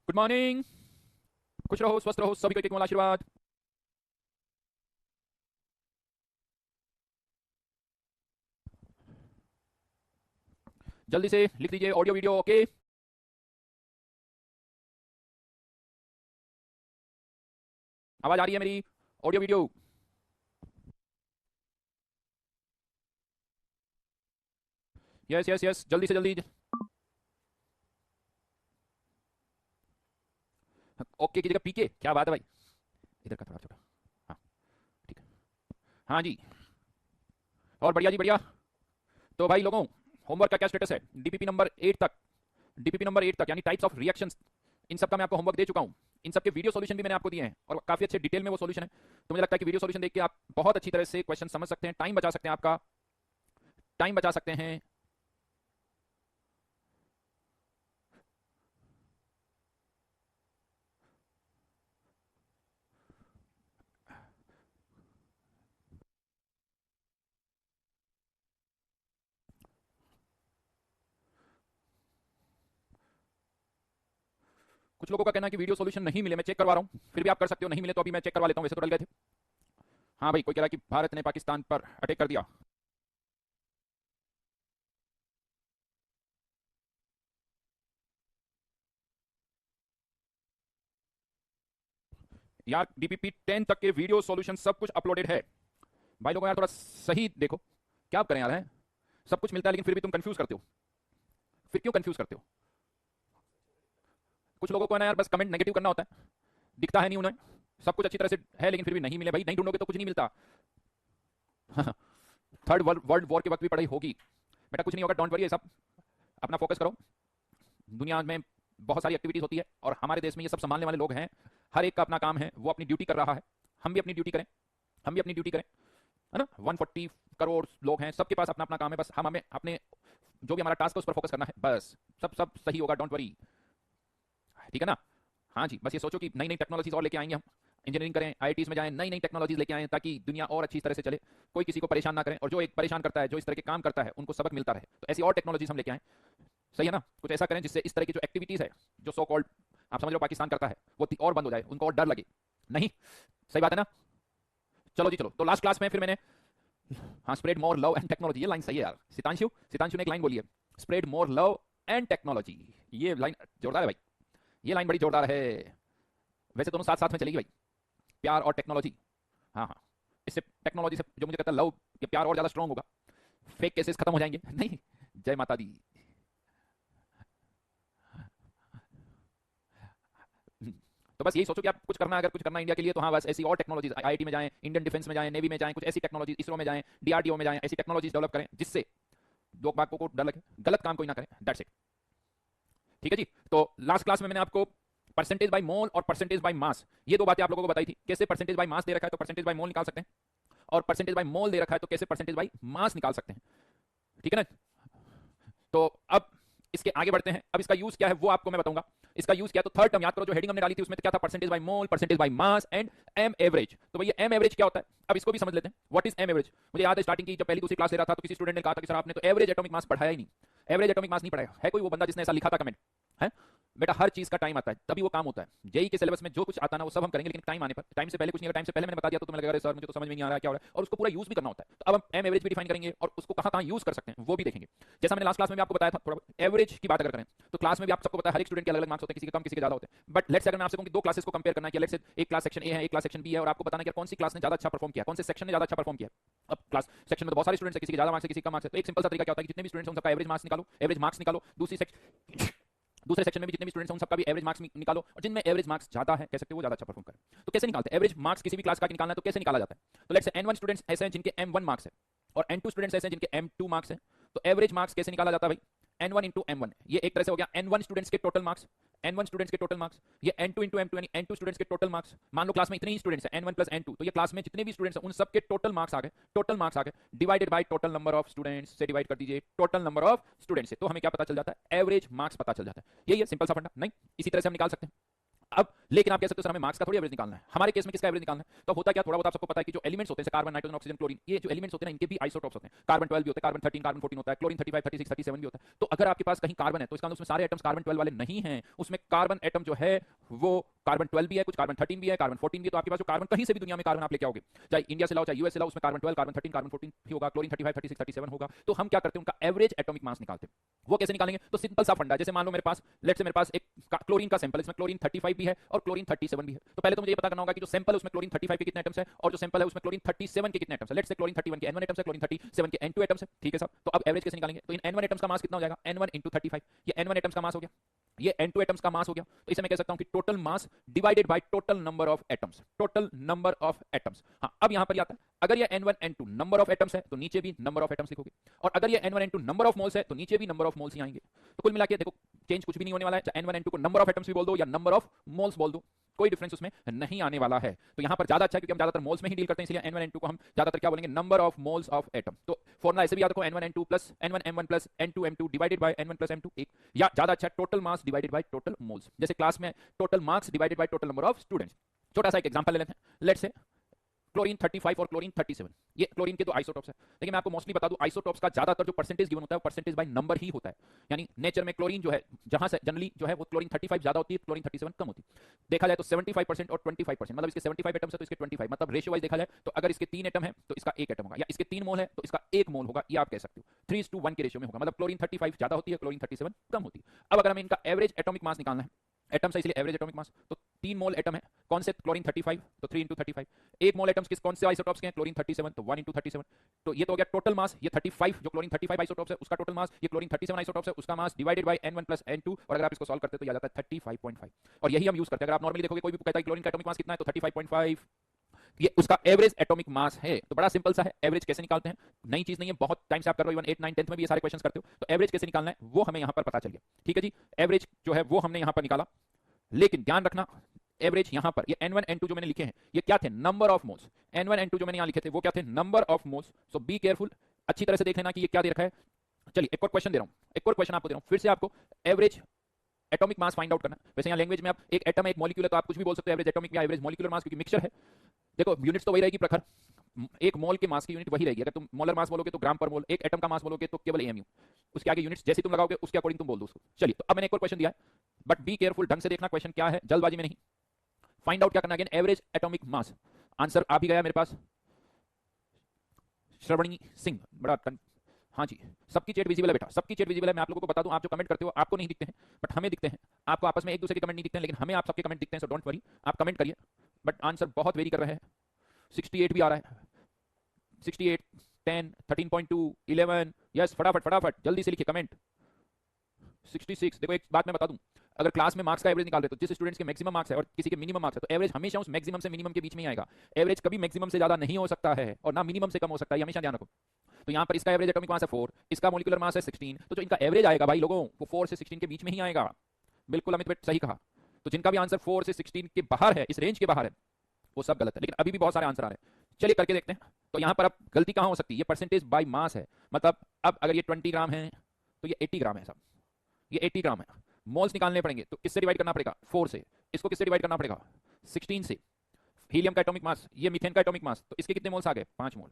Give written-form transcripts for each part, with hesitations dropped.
Good morning. खुश रहो, स्वस्थ रहो, सभी को एक एक मोला आशीर्वाद। जल्दी से लिख दीजिए ऑडियो वीडियो। ओके, आवाज आ रही है मेरी? Audio video. Yes yes yes, जल्दी से जल्दी। ओके की जगह पीके, क्या बात है भाई। इधर का थोड़ा छोटा। हाँ, ठीक है। हाँ जी। और बढ़िया जी, बढ़िया। तो भाई लोगों, होमवर्क का क्या स्टेटस है? डीपीपी नंबर 8 तक, डीपीपी नंबर 8 तक यानी टाइप्स ऑफ रिएक्शंस, इन सब का मैं आपको होमवर्क दे चुका हूं। इन सब के वीडियो सॉल्यूशन भी मैंने आपको दिए हैं और काफी अच्छे डिटेल में वो सॉल्यूशन है। तो मुझे लगता है कि वीडियो सॉल्यूशन देख के आप बहुत अच्छी तरह से क्वेश्चन समझ सकते हैं, टाइम बचा सकते हैं, आपका टाइम बचा सकते हैं। कुछ लोगों का कहना है कि वीडियो सॉल्यूशन नहीं मिले, मैं चेक करवा रहा हूं, फिर भी आप कर सकते हो। नहीं मिले तो अभी मैं चेक करवा लेता हूं, वैसे तो डल गए थे। हाँ भाई, कोई कह रहा है कि भारत ने पाकिस्तान पर अटैक कर दिया। यार डीपीपी 10 तक के वीडियो सॉल्यूशन सब कुछ अपलोडेड है। भाई लोगों यार थोड़ा सही देखो, क्या आप करें यार, है सब कुछ मिलता है लेकिन फिर भी तुम कंफ्यूज करते हो। फिर क्यों कंफ्यूज करते हो? कुछ लोगों को है ना यार, बस कमेंट नेगेटिव करना होता है, दिखता है नहीं उन्हें। सब कुछ अच्छी तरह से है लेकिन फिर भी नहीं मिले। भाई नहीं ढूंढोगे तो कुछ नहीं मिलता। थर्ड वर्ल्ड वॉर के वक्त भी पढ़ाई होगी बेटा, कुछ नहीं होगा, डोंट वरी। ये सब अपना फोकस करो। दुनिया में बहुत सारी एक्टिविटीज होती है और हमारे देश में ये सब संभालने वाले लोग हैं। हर एक का अपना काम है, वो अपनी ड्यूटी कर रहा है। हम भी अपनी ड्यूटी करें, हम भी अपनी ड्यूटी करें, है ना। 140 करोड़ लोग हैं, सबके पास अपना अपना काम है। बस हम हमें अपने जो भी हमारा टास्क है उस पर फोकस करना है, बस सब सब सही होगा, डोंट वरी। ठीक है ना। हाँ जी, बस ये सोचो कि नई नई टेक्नोलॉजीज और लेके आएंगे हम। इंजीनियरिंग करें, आईआईटीज में जाएं, नई नई टेक्नोलॉजीज लेके आएं ताकि दुनिया और अच्छी तरह से चले। कोई किसी को परेशान ना करें, और जो एक परेशान करता है, जो इस तरह के काम करता है, उनको सबक मिलता रहे। तो ऐसी और टेक्नोलॉजीज हम लेके आएं। सही है ना। कुछ ऐसा करें जिससे इस तरह की जो एक्टिविटीज है, जो सो कॉल्ड आप समझ लो पाकिस्तान करता है, वो और बंद हो जाए, उनको और डर लगे। नहीं, सही बात है ना। चलो जी चलो, तो लास्ट क्लास में फिर मैंने, हाँ, spread more love and technology, ये लाइन सही है यार। सितांशु सितांशु ने एक लाइन बोली है, spread more love and technology. ये लाइन जोरदार है भाई, ये लाइन बड़ी जोरदार है। वैसे दोनों साथ साथ में चलेगी भाई, प्यार और टेक्नोलॉजी। हाँ हाँ, इससे टेक्नोलॉजी से जो मुझे कहता है लव या प्यार और ज्यादा स्ट्रांग होगा, फेक केसेस खत्म हो जाएंगे। नहीं, जय माता दी। तो बस यही सोचो कि आप कुछ करना है, अगर कुछ करना है इंडिया के लिए, तो हाँ बस ऐसी और टेक्नोलॉजीज, आईआईटी में जाएं, इंडियन डिफेंस में जाएं, नेवी में जाएं, कुछ ऐसी टेक्नोलॉजी, इसरो में जाएं, डीआरडीओ में जाएं, ऐसी टेक्नोलॉजीज डेवलप करें जिससे लोग बागों को डर लगे, गलत काम कोई ना करें। That's it. ठीक है जी। तो लास्ट क्लास में मैंने आपको परसेंटेज बाय मोल और परसेंटेज बाय मास, ये दो बातें आप लोगों को बताई थी। कैसे परसेंटेज बाय मास दे रखा है तो परसेंटेज बाय मोल निकाल सकते हैं, और परसेंटेज बाय मोल दे रखा है तो कैसे परसेंटेज बाय मास निकाल सकते हैं। ठीक है ना। तो अब इसके आगे बढ़ते हैं। अब इसका यूज क्या है वो आपको मैं बताऊंगा। इसका यूज क्या है, तो थर्ड टर्म याद करो, जो हेडिंग हमने डाली थी उसमें तो क्या था, percentage by mole, percentage by mass and M average. तो भैया एम एवरेज क्या होता है, अब इसको भी समझ लेते हैं। What is M average? मुझे याद है स्टार्टिंग की जब पहली दूसरी क्लास ले रहा था तो किसी स्टूडेंट ने कहा था कि सर आपने तो एवरेज एटॉमिक मास पढ़ाया ही नहीं। एवरेज एटॉमिक मास नहीं पढ़ाया है। कोई वो बंदा जिसने ऐसा लिखा था कमेंट है? बेटा हर चीज का टाइम आता है तभी वो काम होता है। जेई के सिलेबस में जो कुछ आता है ना वो सब हम करेंगे, लेकिन टाइम आने पर, टाइम से पहले कुछ नहीं। अगर टाइम से पहले मैंने बता दिया तो तुम्हें लगेगा अरे सर मुझे तो समझ में नहीं आ रहा है क्या हो रहा है, और उसको पूरा यूज भी करना होता है। तो अब हम एम एवरेज भी डिफाइन करेंगे और उसको कहां कहां यूज कर सकते हैं वो भी देखेंगे। जैसा मैंने लास्ट क्लास में भी आपको बताया था, थोड़ा एवरेज की बात अगर करें तो क्लास में भी आप सबको पता है हर एक स्टूडेंट के अलग अलग मार्क्स होते हैं, किसी के कम किसी के ज्यादा होते हैं। बट लेट्स अगर मैं आपसे कहूं कि दो क्लासेस को कंपेयर करना है कि लेट्स से एक क्लास सेक्शन ए है, एक क्लास सेक्शन बी है, और आपको बताना है कि कौन सी क्लास ने ज्यादा अच्छा परफॉर्म किया, कौन से सेक्शन ने ज्यादा अच्छा परफॉर्म किया। अब क्लास सेक्शन में तो बहुत सारे स्टूडेंट्स हैं, किसी के ज्यादा मार्क्स है, किसी का कम मार्क्स है। तो एक सिंपल सा तरीका क्या होता है कि जितने भी स्टूडेंट्स हैं उन सबका एवरेज मार्क्स निकालो, एवरेज मार्क्स निकालो। दूसरे सेक्शन में भी जितने भी स्टूडेंट्स हैं उन सबका भी एवरेज मार्क्स निकालो, और जिनमें एवरेज मार्क्स ज्यादा है, कह सकते हो वो ज्यादा अच्छा परफॉर्म करें। तो कैसे निकालते हैं एवरेज मार्क्स? किसी भी क्लास का निकालना है तो कैसे निकाला जाता है? तो लेट्स से n1 स्टूडेंट्स ऐसे हैं जिनके m1 मार्क्स है, और n2 स्टूडेंट्स ऐसे हैं जिनके m2 मार्क्स है। तो एवरेज मार्क्स कैसे निकाला जाता है भाई? n1 इंटू m1, ये एक तरह से हो गया n1 स्टूडेंट्स के टोटल मार्क्स, n1 स्टूडेंट्स के टोटल मार्क्स। ये n2 इंटू m2 यानी n2 स्टूडेंट्स के टोटल मार्क्स। मान लो क्लास में इतने ही स्टूडेंट्स हैं, n1 प्लस n2, तो ये क्लास में जितने भी स्टूडेंट्स हैं उन सबके टोटल मार्क्स आ गए, टोटल मार्क्स आ गए, divided by total number of students से डिवाइड कर दीजिए टोटल नंबर ऑफ स्टूडेंट्स से, तो हमें क्या पता चल जाता है? एवरेज मार्क्स पता चल जाता है। यही है सिंपल सा फंडा। नहीं, इसी तरह से हम निकाल सकते हैं। अब लेकिन आप कह सकते हो सर हमें मार्क्स का थोड़ी एवरेज निकालना है, हमारे केस में किसका एवरेज निकालना है? तो होता क्या, थोड़ा बहुत आप सबको पता है कि जो एलिमेंट्स होते हैं कार्बन, नाइट्रोजन, ऑक्सीजन, क्लोरीन, ये जो एलिमेंट्स होते हैं ना इनके भी आइसोटॉप्स होते हैं। कार्बन 12 भी होता है, कार्बन 13, कार्बन 14 होता है, क्लोरीन 35, 36, 37 भी होता है। तो अगर आपके पास कहीं कार्बन है तो इसका मतलब उसमें सारे एटम्स कार्बन 12 वाले नहीं हैं, उसमें कार्बन एटम जो है वो कार्बन 12 भी है, कुछ कार्बन 13 भी है, कार्बन 14 भी है। तो आपके पास जो कार्बन कहीं से भी दुनिया में कार्बन आप लेके आओगे, चाहे इंडिया से लाओ चाहे यूएस से लाओ, उसमें कार्बन 12, कार्बन 13, कार्बन 14 भी होगा, क्लोरीन 35, 36, 37 होगा। तो हम क्या करते हैं, उनका एवरेज एटॉमिक मास निकालते हैं। वो कैसे निकालेंगे? तो सिंपल सा फंडा, जैसे मान लो मेरे पास, लेट्स से मेरे पास एक क्लोरीन का सैंपल, इसमें क्लोरीन 35 भी है और क्लोरीन 37 भी है। तो पहले तो मुझे ये पता करना होगा कि जो सैंपल है उसमें क्लोरीन 35 के कितने एटम्स है और जो सैंपल है उसमें क्लोरीन 37 के कितने एटम्स है। लेट्स से क्लोरीन 31 के N1 एटम्स है, क्लोरीन 37 के N2 एटम्स है, ठीक है साहब। तो अब एवरेज कैसे निकालेंगे? तो इन N1 एटम्स का मास कितना हो जाएगा? N1 into 35। ये N1 एटम्स का मास हो गया, ये N2 एटम्स का मास हो गया। तो इसे मैं कह सकता हूं कि total mass divided by total number of atoms, total number of atoms. हाँ, अब यहां पर आता है, अगर ये N1 N2 number of atoms है तो नीचे भी नंबर ऑफ एटम्स लिखोगे, और अगर ये N1 N2 number of moles है तो नीचे भी नंबर ऑफ मोल्स ही आएंगे। तो कुल मिला के देखो चेंज कुछ भी नहीं होने वाला है, चाहे N1 N2 को नंबर ऑफ एटम्स भी बोल दो या नंबर ऑफ मोल्स बोल दो, कोई डिफरेंस उसमें नहीं आने वाला है। तो यहां पर ज्यादा अच्छा है क्योंकि हम ज्यादातर मोल्स में ही डील करते हैं, इसलिए N1 N2 को हम ज्यादातर क्या बोलेंगे? Number of moles of atom. तो फॉर्मूला ऐसे भी याद रखो, N1 N2 plus N1 M1 plus N2 M2 divided by N1 plus M2, एक, या ज्यादा अच्छा total mass divided by total moles. जैसे क्लास में total marks divided by total number of students. छोटा सा एक एग्जांपल ले लेते हैं, लेट्स से क्लोरीन 35 और क्लोरीन 37, ये क्लोरीन के दो आइसोटॉप्स है। लेकिन मैं आपको मोस्टली बता दूं, आइसोटॉप्स का ज्यादातर जो परसेंटेज गिवन होता है वो परसेंटेज बाय नंबर ही होता है। यानी नेचर में क्लोरीन जो है, जहां से जनरली जो है वो क्लोरीन 35 ज्यादा होती है, क्लोरीन 37 कम होती है। देखा जाए तो 75% और 25%, मतलब इसके 75 एटम्स है तो इसके 25, मतलब रेशियो वाइज देखा जाए तो अगर इसके 3 एटम है तो इसका 1 एटम होगा, या इसके 3 मोल है तो इसका 1 मोल होगा, ये आप कह सकते हो 3:1 के रेशियो में होगा। मतलब क्लोरीन 35 ज्यादा होती है, क्लोरीन 37 कम होती है। अब अगर हमें इनका एवरेज एटॉमिक मास निकालना है, एटम से इसलिए एवरेज एटॉमिक मास, तो 3 मोल एटम है, कौन से? क्लोरीन 35, तो 3 into 35। 1 मोल एटम्स किस कौन से आइसोटॉप्स के हैं? क्लोरीन 37, तो 1 into 37। तो ये तो हो गया टोटल मास, ये 35 जो क्लोरीन 35 आइसोटॉप्स है उसका टोटल मास, ये क्लोरीन 37 आइसोटॉप्स है उसका mass divided by N1 plus N2, और अगर आप इसको सॉल्व करते तो ये आ जाता है 35.5। और यही हम यूज करते हैं। अगर आप नॉर्मली देखोगे कोई भी कहता है क्लोरीन का एटॉमिक मास कितना है तो 35.5, ये उसका एवरेज एटॉमिक मास है। तो बड़ा सिंपल सा है, एवरेज कैसे निकालते हैं, नई चीज नहीं है, बहुत टाइम से आप कर रहे हो, इवन 8, 9, 10 में भी ये सारे क्वेश्चंस करते हो। तो एवरेज कैसे निकालना है वो हमें यहां पर पता चल गया, ठीक है जी। एवरेज जो है वो हमने यहां पर निकाला, लेकिन ध्यान रखना एवरेज यहां पर ये N1 N2 जो मैंने लिखे हैं ये क्या थे? Number of moles. N1 N2 जो मैंने यहां लिखे थे वो क्या थे? Number of moles. So be careful, अच्छी तरह से देख लेना कि ये क्या दे रखा है। चलिए एक और क्वेश्चन दे रहा हूं, एक और क्वेश्चन आपको दे रहा हूं, फिर से आपको average atomic mass find out करना है। वैसे यहाँ लैंग्वेज में आप एक एटम है एक मॉलिक्यूल है तो आप कुछ भी बोल सकते हो, एवरेज एटॉमिक या एवरेज मॉलिक्यूलर मास, क्योंकि मिक्सचर है। देखो यूनिट्स तो वही रहेगी प्रखर, एक मोल के मास की यूनिट वही रहेगी। अगर तुम मोलर मास बोलोगे तो ग्राम पर मोल, एक एटम का मास बोलोगे तो केवल एमयू, उसके आगे यूनिट्स जैसे तुम लगाओगे उसके अकॉर्डिंग तुम बोल दो उसको। चलिए तो अब मैंने एक और क्वेश्चन दिया है, बट बी केयरफुल, ढंग से देखना क्वेश्चन क्या है, जल्दबाजी में नहीं। फाइंड आउट क्या करना? Again average atomic mass. Answer आ भी गया मेरे पास, श्रवणी सिंह, बड़ा हाँ जी, सबकी चैट विजिबल है बेटा, सबकी चैट विजिबल है। मैं आप लोगों को बता दूं, आप जो कमेंट करते हो आपको नहीं दिखते हैं बट हमें दिखते हैं। आपको आपस में एक दूसरे के कमेंट नहीं दिखते हैं लेकिन हमें आप सबके कमेंट दिखते हैं, सो डोंट वरी, आप कमेंट करिए। बट आंसर बहुत वेरी कर रहे हैं, 68 भी आ रहा है, 68, 10, 13.2, 11, यस, फटाफट फटाफट जल्दी से लिखिए कमेंट। 66। देखो एक बात मैं बता दूं, अगर क्लास में मार्क्स का एवरेज निकाल रहे तो जिस स्टूडेंट्स के मैक्सिमम मार्क्स है और किसी के मिनिमम मार्क्स है तो एवरेज हमेशा उस मैक्सिमम से मिनिमम के बीच में ही आएगा। एवरेज कभी मैक्सिमम से ज्यादा नहीं हो सकता है और ना मिनिमम से कम हो सकता है, हमेशा ध्यान रखो। तो यहाँ पर इसका एवरेज एटॉमिक मास है 4, इसका मॉलिक्यूलर मास है 16, तो जो इनका एवरेज आएगा भाई लोगों वो 4 से 16 के बीच में ही आएगा। बिल्कुल अमित बेट सही कहा। तो जिनका भी आंसर 4 से 16 के बाहर है, इस रेंज के बाहर है, वो सब गलत है, लेकिन अभी भी बहुत सारे आंसर आ रहे हैं। चलिए करके देखते हैं। तो यहाँ पर अब गलती कहाँ हो सकती है? ये परसेंटेज बाय मास है, मतलब अब अगर ये 20 ग्राम है तो ये 80 ग्राम है साहब, ये 80 ग्राम है। मोल्स निकालने पड़ेंगे तो किससे डिवाइड करना पड़ेगा? 4 से। इसको किससे डिवाइड करना पड़ेगा? 16 से। हीलियम का एटॉमिक मास, ये मीथेन का एटॉमिक मास, तो इसके कितने मोल्स आ गए? 5 मोल।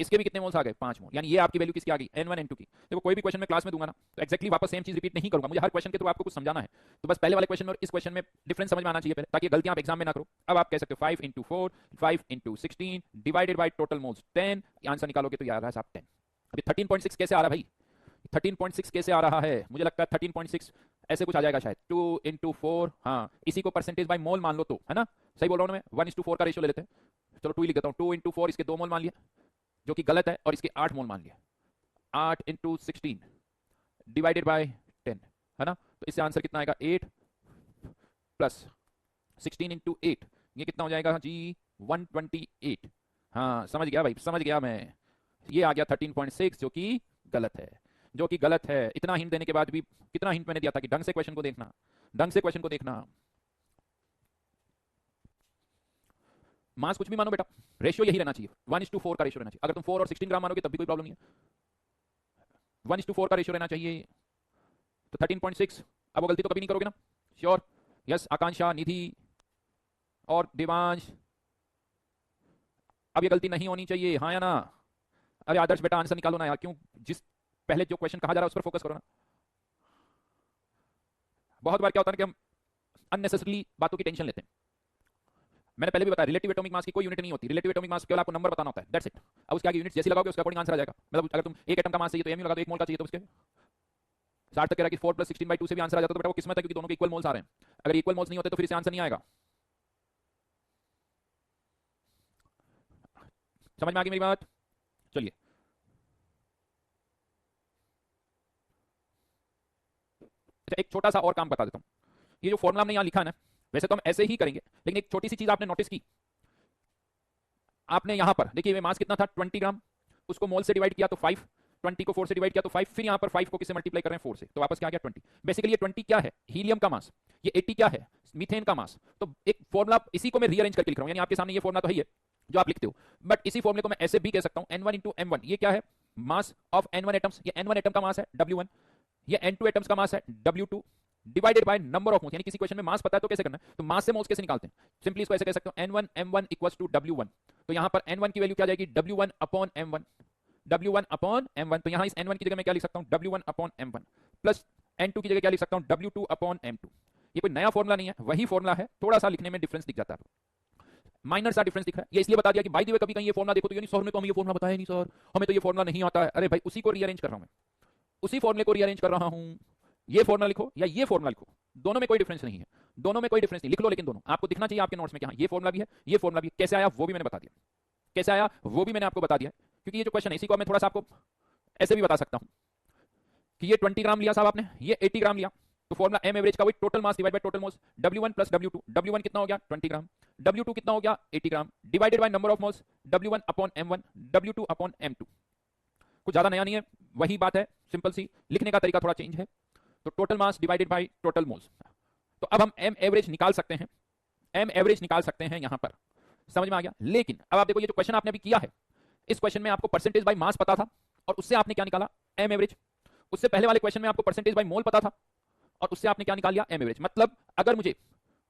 इसके भी कितने मोल्स आ गए? 5 मोल। यानी ये आपकी वैल्यू किसकी आ गई? N1 N2 की। देखो कोई भी क्वेश्चन मैं क्लास में दूंगा ना तो एक्जैक्टली वापस सेम चीज रिपीट नहीं करूंगा, मुझे हर क्वेश्चन के थ्रू आपको कुछ समझाना है। तो बस पहले वाले क्वेश्चन में और इस क्वेश्चन में डिफरेंस समझ में आना चाहिए पहले, ताकि गलतियां आप एग्जाम में ना करो। अब आप कह सकते हो 5 into 4, 5 into 16 divided by total moles 10, answer निकालोगे तो ये आ रहा है साहब 10। अभी 13.6 कैसे आ रहा है भाई? 13.6 कैसे आ रहा है? मुझे लगता है 13.6 ऐसे कुछ आ जाएगा शायद, 2 into 4, हाँ इसी को परसेंटेज बाय मोल मान लो तो, है ना? सही बोल रहा हूँ मैं? 1:4 का रेशियो ले लेते हैं, चलो 2 ही लिख देता हूँ। 2 into 4, इसके 2 मोल मान लिया जो कि गलत है, और इसके 8 मोल मान लिया। 8 into 16 डिवाइडेड बाय 10, है ना? तो इससे आंसर कितना आएगा? 8 प्लस 16 into 8, ये कितना हो जाएगा जी? 128। हाँ समझ गया भाई, समझ गया मैं। ये आ गया 13.6 जो कि गलत है, जो कि गलत है। इतना हिंट देने के बाद भी, कितना हिंट मैंने दिया था कि ढंग से क्वेश्चन को देखना, ढंग से क्वेश्चन को देखना। मास कुछ भी मानो बेटा, रेशियो यही रहना चाहिए, 1:4 का रेशियो रहना चाहिए। अगर तुम 4 और 16 ग्राम मानोगे तब भी कोई प्रॉब्लम नहीं है, 1:4 का रेशियो रहना चाहिए। तो 13.6, अब वो गलती तो कभी नहीं करोगे ना? श्योर? यस आकांक्षा, निधि और देवांश। अब ये गलती नहीं होनी चाहिए, हाँ या ना? अरे आदर्श बेटा आंसर निकालो ना यार, क्यों जिस पहले जो क्वेश्चन कहा जा रहा है उस पर फोकस करो ना। बहुत बार क्या होता है कि हम अननेसेसरली बातों की टेंशन लेते हैं। मैंने पहले भी बताया रिलेटिव एटॉमिक मास की कोई यूनिट नहीं होती, रिलेटिव एटॉमिक मास केवल आपको नंबर बताना होता है, दैट्स इट। अब उसके आगे यूनिट जैसी लगाओगे उसके अकॉर्डिंग आंसर आ जाएगा। मतलब अगर तुम एक एटम का मास चाहिए तो एमयू लगा दो, एक मोल का चाहिए तो उसके 60 तक कह रहा है कि 4 + 16/2 से भी आंसर आ जाता, तो बेटा वो किस्मत है क्योंकि दोनों के इक्वल मोल्स आ रहे हैं। अगर इक्वल मोल्स नहीं होते तो फिर से आंसर नहीं आएगा। समझ में आ गई मेरी बात? चलिए अच्छा एक छोटा सा और काम बता देता हूं। ये जो फॉर्मूला हमने यहां लिखा है ना, वैसे तो हम ऐसे ही करेंगे, लेकिन एक छोटी सी चीज आपने नोटिस की, आपने यहां पर देखिए मास कितना था 20 ग्राम, उसको मोल से डिवाइड किया तो 5, 20 को 4 से डिवाइड किया तो 5, फिर यहां पर 5 को किससे मल्टीप्लाई कर रहे हैं 4 से, तो वापस क्या आ गया 20। बेसिकली ये 20 क्या है, हीलियम का मास, ये 80 क्या है, मीथेन का मास। तो एक फॉर्मूला इसी को मैं रीअरेंज करके लिख रहा हूं, यानी आपके सामने ये फॉर्मूला तो है जो आप लिखते हो, बट इसी फॉर्मूले को मैं ऐसे भी कह सकता हूं n1 × m1, ये क्या है मास ऑफ n1 एटम्स, ये n1 एटम का मास है w1, ये n2 एटम्स का मास है w2, divided by number of moles. यानी किसी क्वेश्चन में मास पता है तो कैसे करना है, तो मास से मोल्स कैसे निकालते हैं, सिंपली इसको ऐसे कह सकते हो n1 m1 = w1। तो यहां पर n1 की वैल्यू क्या जाएगी w1/m1, w1/m1। तो यहां इस n1 की जगह मैं क्या लिख सकता हूं w1/m1 प्लस n2 की जगह क्या लिख सकता हूं w2/m2। ये कोई नया फॉर्मूला नहीं है, वही फॉर्मूला है, थोड़ा सा लिखने में डिफरेंस दिख जाता है, माइनर सा डिफरेंस दिख रहा है। ये इसलिए बता दिया कि बाय द वे कभी कहीं ये फॉर्मूला देखो तो ये नहीं सर ने तो हमें ये फॉर्मूला बताया नहीं सर, हमें तो ये फॉर्मूला नहीं आता है। अरे भाई उसी को रीअरेंज कर रहा हूं मैं, उसी फॉर्मूले को रीअरेंज कर रहा हूं। ये फॉर्मूला लिखो या ये फॉर्मूला लिखो, दोनों में कोई डिफरेंस नहीं है, दोनों में कोई डिफरेंस नहीं, लिख लो, लेकिन दोनों आपको दिखना चाहिए आपके नोट्स में कि हाँ ये फॉर्मूला भी है, ये फॉर्मूला भी है। कैसे आया वो भी मैंने बता दिया, कैसे आया वो भी मैंने आपको बता दिया, क्योंकि ये जो क्वेश्चन है इसी को मैं थोड़ा सा आपको ऐसे भी बता सकता हूं कि ये 20 ग्राम लिया साहब आपने, ये 80 ग्राम लिया, तो फॉर्मूला m एवरेज का वही total mass divide bye total moles, w1 + w2, w1 कितना हो गया 20 ग्राम, w2 कितना हो गया 80 gram, divided by number of moles w1/m1, w2/m2। कुछ ज्यादा नया नहीं है, वही बात है, सिंपल सी, लिखने का तरीका थोड़ा चेंज है। तो total mass divided by total moles. तो अब हम m एवरेज निकाल सकते हैं, m एवरेज निकाल सकते हैं यहां पर, समझ में आ गया। लेकिन अब आप देखो ये जो क्वेश्चन आपने अभी किया है, इस क्वेश्चन में आपको परसेंटेज बाय मास पता था और उससे आपने क्या निकाला m एवरेज। उससे पहले वाले क्वेश्चन में आपको परसेंटेज बाय मोल पता था और उससे आपने क्या निकाल लिया m एवरेज। मतलब अगर मुझे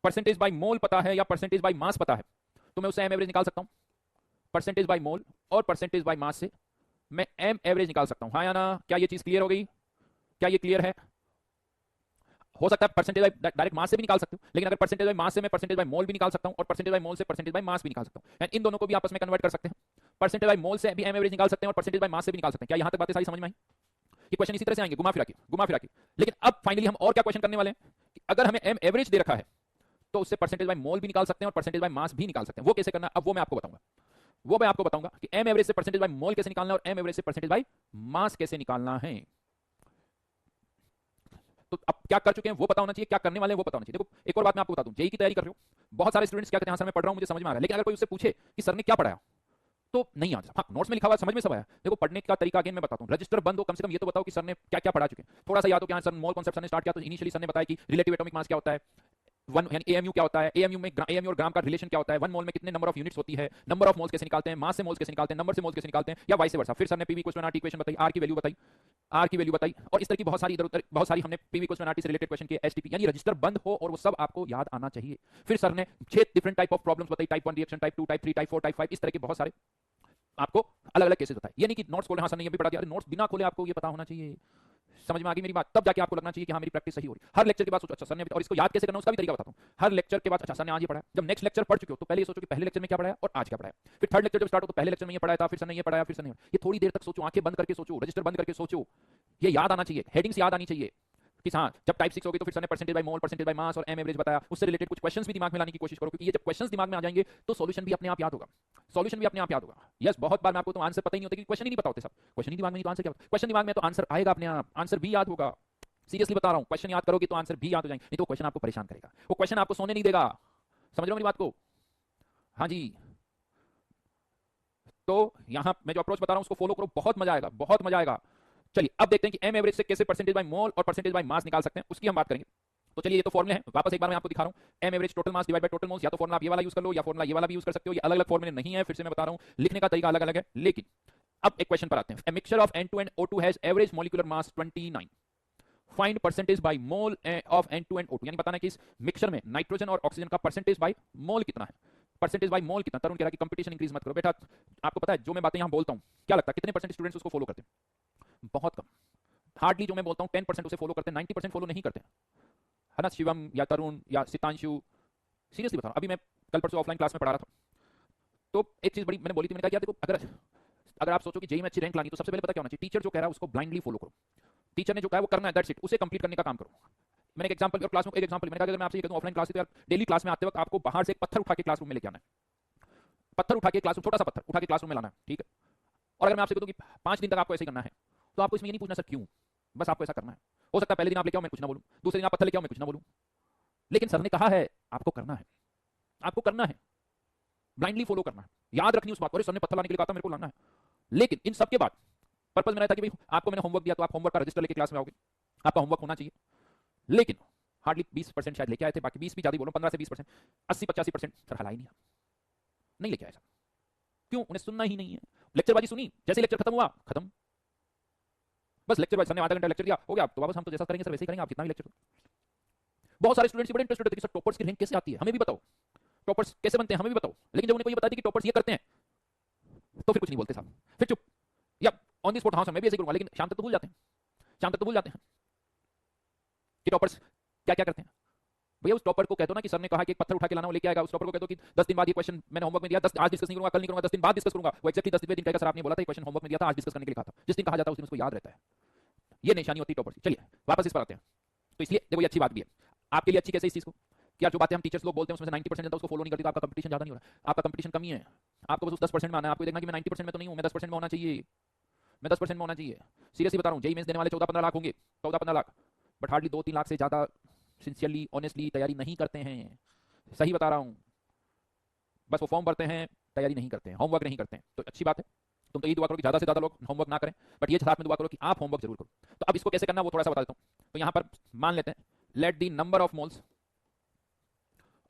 परसेंटेज बाय मोल पता है या परसेंटेज बाय मास पता है तो मैं उससे m एवरेज निकाल सकता हूं, परसेंटेज बाय मोल और परसेंटेज बाय मास से मैं m एवरेज निकाल सकता हूं, हाँ या ना? क्या ये चीज क्लियर हो गई? क्या ये क्लियर है? हो सकता है परसेंटेज बाय डायरेक्ट मास से भी निकाल सकते हो, लेकिन अगर परसेंटेज बाय मास से मैं परसेंटेज बाय मोल भी निकाल सकता हूं और परसेंटेज बाय मोल से परसेंटेज बाय मास भी निकाल सकता हूं, एंड इन दोनों को भी आपस में कन्वर्ट कर सकते हैं। परसेंटेज बाय मोल से भी m एवरेज निकाल सकते हैं और परसेंटेज बाय मास से भी निकाल सकते हैं। क्या यहां तक बातें सारी समझ में आई? ये क्वेश्चन इसी तरह से आएंगे घुमा फिरा के, घुमा फिरा के। लेकिन अब फाइनली हम और क्या क्वेश्चन करने वाले हैं कि अगर हमें m एवरेज दे रखा है तो उससे परसेंटेज बाय मोल भी निकाल सकते हैं और परसेंटेज बाय मास भी निकाल सकते हैं। वो कैसे करना है अब वो मैं आपको बताऊंगा, वो मैं आपको बताऊंगा कि m एवरेज से परसेंटेज बाय मोल कैसे निकालना है और m एवरेज से परसेंटेज बाय मास कैसे निकालना है। तो अब क्या कर चुके हैं वो पता होना चाहिए, क्या करने वाले हैं वो पता होना चाहिए। देखो एक और बात मैं आपको बता दूं, जेईई की तैयारी कर रहे हो, बहुत सारे स्टूडेंट्स क्या कहते हैं सर मैं पढ़ रहा हूं मुझे समझ में आ रहा है, लेकिन अगर कोई उससे पूछे कि सर ने क्या पढ़ाया तो नहीं आता। हाँ नोट्स में लिखा हुआ समझ में सब आया। देखो पढ़ने का तरीका अगेन मैं बताता हूं, रजिस्टर बंद हो कम से कम ये तो बताओ कि सर ने क्या क्या पढ़ा चुके हैं, थोड़ा सा याद हो कि हाँ सर मोल कॉन्सेप्ट सर ने स्टार्ट किया तो इनिशियली सर ने बताया कि रिलेटिव एटॉमिक मास क्या होता है, वन यानी एएमयू क्या होता है, एएमयू में एएमयू और ग्राम का रिलेशन क्या होता है, वन मोल में कितने नंबर ऑफ यूनिट्स होती है, नंबर ऑफ मोल्स कैसे निकालते हैं, मास से मोल्स कैसे निकालते हैं, नंबर से मोल्स कैसे निकालते हैं, या वाइस वर्सा। फिर सर ने PV equal to RT equation बताई, आर की वैल्यू बताई, आर की वैल्यू बताई, और इस तरह की बहुत सारी इधर उधर बहुत सारी हमने पीवी इक्वल टू आरटी से रिलेटेड क्वेश्चन किए, एसटीपी, यानी रजिस्टर बंद हो और वो सब आपको याद आना चाहिए। फिर सर ने 6 डिफरेंट टाइप ऑफ प्रॉब्लम्स बताई, type 1 reaction, type 2, type 3, type 4, type 5, इस तरह के बहुत सारे आपको अलग अलग केसेस बताए। ये नहीं कि नोट्स खोले हाँ सर ने ये भी पढ़ा दिया, नोट्स बिना खोले आपको ये पता होना चाहिए। समझ में आ गई मेरी बात? तब जाके आपको लगना चाहिए कि हाँ मेरी प्रैक्टिस सही हो रही है। हर लेक्चर के बाद सोचो अच्छा सर ने, और इसको याद कैसे करना उसका भी तरीका बताता हूँ। हर लेक्चर के बाद अच्छा सर ने आज ये पढ़ाया, जब नेक्स्ट लेक्चर पढ़ चुके हो तो पहले ये सोचो कि पहले लेक्चर में क्या पढ़ाया और आज क्या पढ़ाया। फिर थर्ड लेक्चर जब स्टार्ट हो तो पहले लेक्चर में ये पढ़ाया था, फिर सर ने ये पढ़ाया, फिर सर ने ये थोड़ी देर तक सोचो, आंखें बंद करके सोचो, रजिस्टर बंद करके सोचो, ये याद आना चाहिए, हेडिंग्स याद आनी चाहिए कि हाँ जब टाइप 6 होगी तो फिर सर ने percentage by mole, percentage by मास और m एवरेज बताया, उससे रिलेटेड कुछ क्वेश्चंस भी दिमाग में लाने की कोशिश करो, क्योंकि ये जब क्वेश्चंस दिमाग में आ जाएंगे तो सॉल्यूशन भी अपने आप याद होगा, सॉल्यूशन भी अपने आप याद होगा। यस बहुत बार मैं आपको तो आंसर पता ही नहीं होता कि क्वेश्चन ही नहीं पता होते, सब क्वेश्चन ही दिमाग में नहीं तो आंसर क्या होता, क्वेश्चन दिमाग में तो आंसर आएगा अपने आप, आंसर भी याद होगा। सीरियसली बता रहा हूं, क्वेश्चन याद करोगे तो आंसर भी याद हो जाएंगे, नहीं तो क्वेश्चन आपको परेशान करेगा, वो क्वेश्चन आपको सोने नहीं देगा। समझ रहे हो मेरी बात को? हाँ जी। तो यहां मैं जो अप्रोच बता रहा हूं उसको फॉलो करो, बहुत मजा आएगा, बहुत मजा आएगा। चलिए अब देखते हैं कि m एवरेज से कैसे परसेंटेज बाय मोल और परसेंटेज बाय मास निकाल सकते हैं, उसकी हम बात करेंगे। तो चलिए ये तो फॉर्मूले हैं, वापस एक बार मैं आपको दिखा रहा हूं, m average total mass divide bye total moles, या तो फॉर्मूला आप ये वाला यूज कर लो या फॉर्मूला ये वाला भी यूज कर सकते हो, ये अलग अलग फॉर्मूले नहीं है, फिर से मैं बता रहा हूं लिखने का तरीका अलग अलग है। लेकिन अब एक क्वेश्चन पर आते हैं, a mixture of N2 and O2 has average molecular mass 29, find percentage by mole of N2 and O2, यानी बताना है कि इस मिक्सचर में नाइट्रोजन और ऑक्सीजन का परसेंटेज बाय मोल कितना है, परसेंटेज बाय मोल कितना। तरुण कह रहा है कि कंपटीशन इंक्रीज मत करो। बेटा आपको पता है जो मैं बातें यहां बोलता हूं, क्या लगता है कितने परसेंट स्टूडेंट्स उसको फॉलो करते हैं? बहुत कम। हार्डली जो मैं बोलता हूं 10% उसे फॉलो करते हैं, 90% फॉलो नहीं करते, है ना? शिवम या तरुण या सितांशु, सीरियसली बता रहा हूं, अभी मैं कल परसों ऑफलाइन क्लास में पढ़ा रहा था, तो एक चीज बड़ी मैंने बोली थी, मैंने कहा यार देखो, अगर आप सोचो कि जेई में अच्छी रैंक लानी, तो सबसे पहले पता क्या होना चाहिए? टीचर जो कह रहा है उसको ब्लाइंडली फॉलो करो। टीचर ने जो कहा है वो करना है, दैट्स इट, उसे कंप्लीट करने का काम करो। मैंने एक एग्जांपल और क्लास में एक एग्जांपल मैंने कहा, अगर मैं आपसे ये कहूं ऑफलाइन क्लास तो यार डेली क्लास में आते वक्त आपको बाहर से एक पत्थर उठा के क्लासरूम में लेके आना है, पत्थर उठा के क्लासरूम, छोटा सा पत्थर उठा के क्लासरूम में लाना है, ठीक है? और अगर मैं आपसे कहूं कि 5 दिन तक आपको ऐसे ही करना है, तो आपको इसमें ये नहीं पूछना सर क्यों, बस आपको ऐसा करना है। हो सकता है पहले दिन आप लेके आओ मैं कुछ ना बोलूं, दूसरे दिन आप पत्थर लेके आओ मैं कुछ ना बोलूं, लेकिन सर ने कहा है आपको करना है, आपको करना है, ब्लाइंडली फॉलो करना है, याद रखनी उस बात को, सर ने पत्थर लाने के लिए कहा था मेरे को लाना है। लेकिन इन सब के बाद पर्पस मेरा था कि भाई आपको मैंने होमवर्क दिया तो आप होमवर्क का रजिस्टर लेके क्लास में आओगे, आपका होमवर्क होना चाहिए। लेकिन हार्डली 20% शायद लेके आए थे, बाकी 20 भी ज्यादा बोलो, 15 से 20%, 80-85% सर हला ही नहीं लेके आए सर। क्यों? उन्हें सुनना ही नहीं है। लेक्चरबाजी सुनी, जैसे लेक्चर खत्म हुआ खत्म, बस लेक्चर सर ने आधा घंटा लेक्चर दिया, हो गया, तो वापस हम तो जैसा करेंगे सर वैसे ही करेंगे, आप कितना भी लेक्चर। बहुत सारे स्टूडेंट्स बड़े इंटरेस्टेड होते हैं कि सर टॉपर्स की रैंक कैसे आती है, हमें भी बताओ, टॉपर्स कैसे बनते हैं हमें भी बताओ। लेकिन जब उनको ये बता दी कि टॉपर्स ये करते हैं, तो फिर कुछ नहीं बोलते साहब, फिर चुप, या ऑन दी स्पॉट हाँ सर मैं भी ऐसे करूंगा, लेकिन शाम तक तो भूल जाते हैं, शाम तक तो भूल जाते हैं कि टॉपर्स क्या क्या करते हैं। भैया उस टॉपर को कहते हो ना कि सर ने कहा कि एक पत्थर उठा के लाना, वो लेके आएगा। उस टॉपर को कहते हो कि 10 दिन बाद ये क्वेश्चन मैंने होमवर्क में दिया, 10 आज डिस्कस नहीं करूंगा, कल नहीं करूंगा, 10 दिन बाद डिस्कस करूंगा। वो एक्जेक्टली 10 दिन कहेगा सर आपने बोला था ये क्वेश्चन होमवर्क में दिया था, आज डिस्कस करने के लिए कहा था। जिस दिन कहा जाता है उस दिन उसको याद रहता है। ये निशानी होती है टॉपर की। चलिए वापस इस पर आते हैं। तो इसलिए देखो ये अच्छी बात भी है आपके लिए, अच्छी कैसे इस चीज को कि यार जो बातें हम टीचर्स लोग बोलते हैं उसमें से 90% जनता उसको फॉलो नहीं करती, तो आपका कंपटीशन ज्यादा नहीं हो रहा है, आपका कंपटीशन कमी है। आपको बस उस 10% में आना है, आपको देखना कि मैं 90% में तो नहीं हूं, मैं 10% में होना चाहिए, मैं 10% में होना चाहिए। सीरियसली बता रहा हूं, जेईई मेंस देने वाले 14-15 लाख होंगे, 14-15 लाख, बट हार्डली 2-3 लाख से ज्यादा सिंसियरली ऑनेस्टली तैयारी नहीं करते हैं। सही बता रहा हूं, बस वो फॉर्म भरते हैं, तैयारी नहीं करते हैं, होमवर्क नहीं करते हैं। तो अच्छी बात है, तुम तो यही दुआ करो कि ज्यादा से ज्यादा लोग होमवर्क ना करें, बट ये साथ में दुआ करो कि आप होमवर्क जरूर करो। तो अब इसको कैसे करना वो थोड़ा सा बता देता हूं। तो यहां पर मान लेते हैं, let the number of moles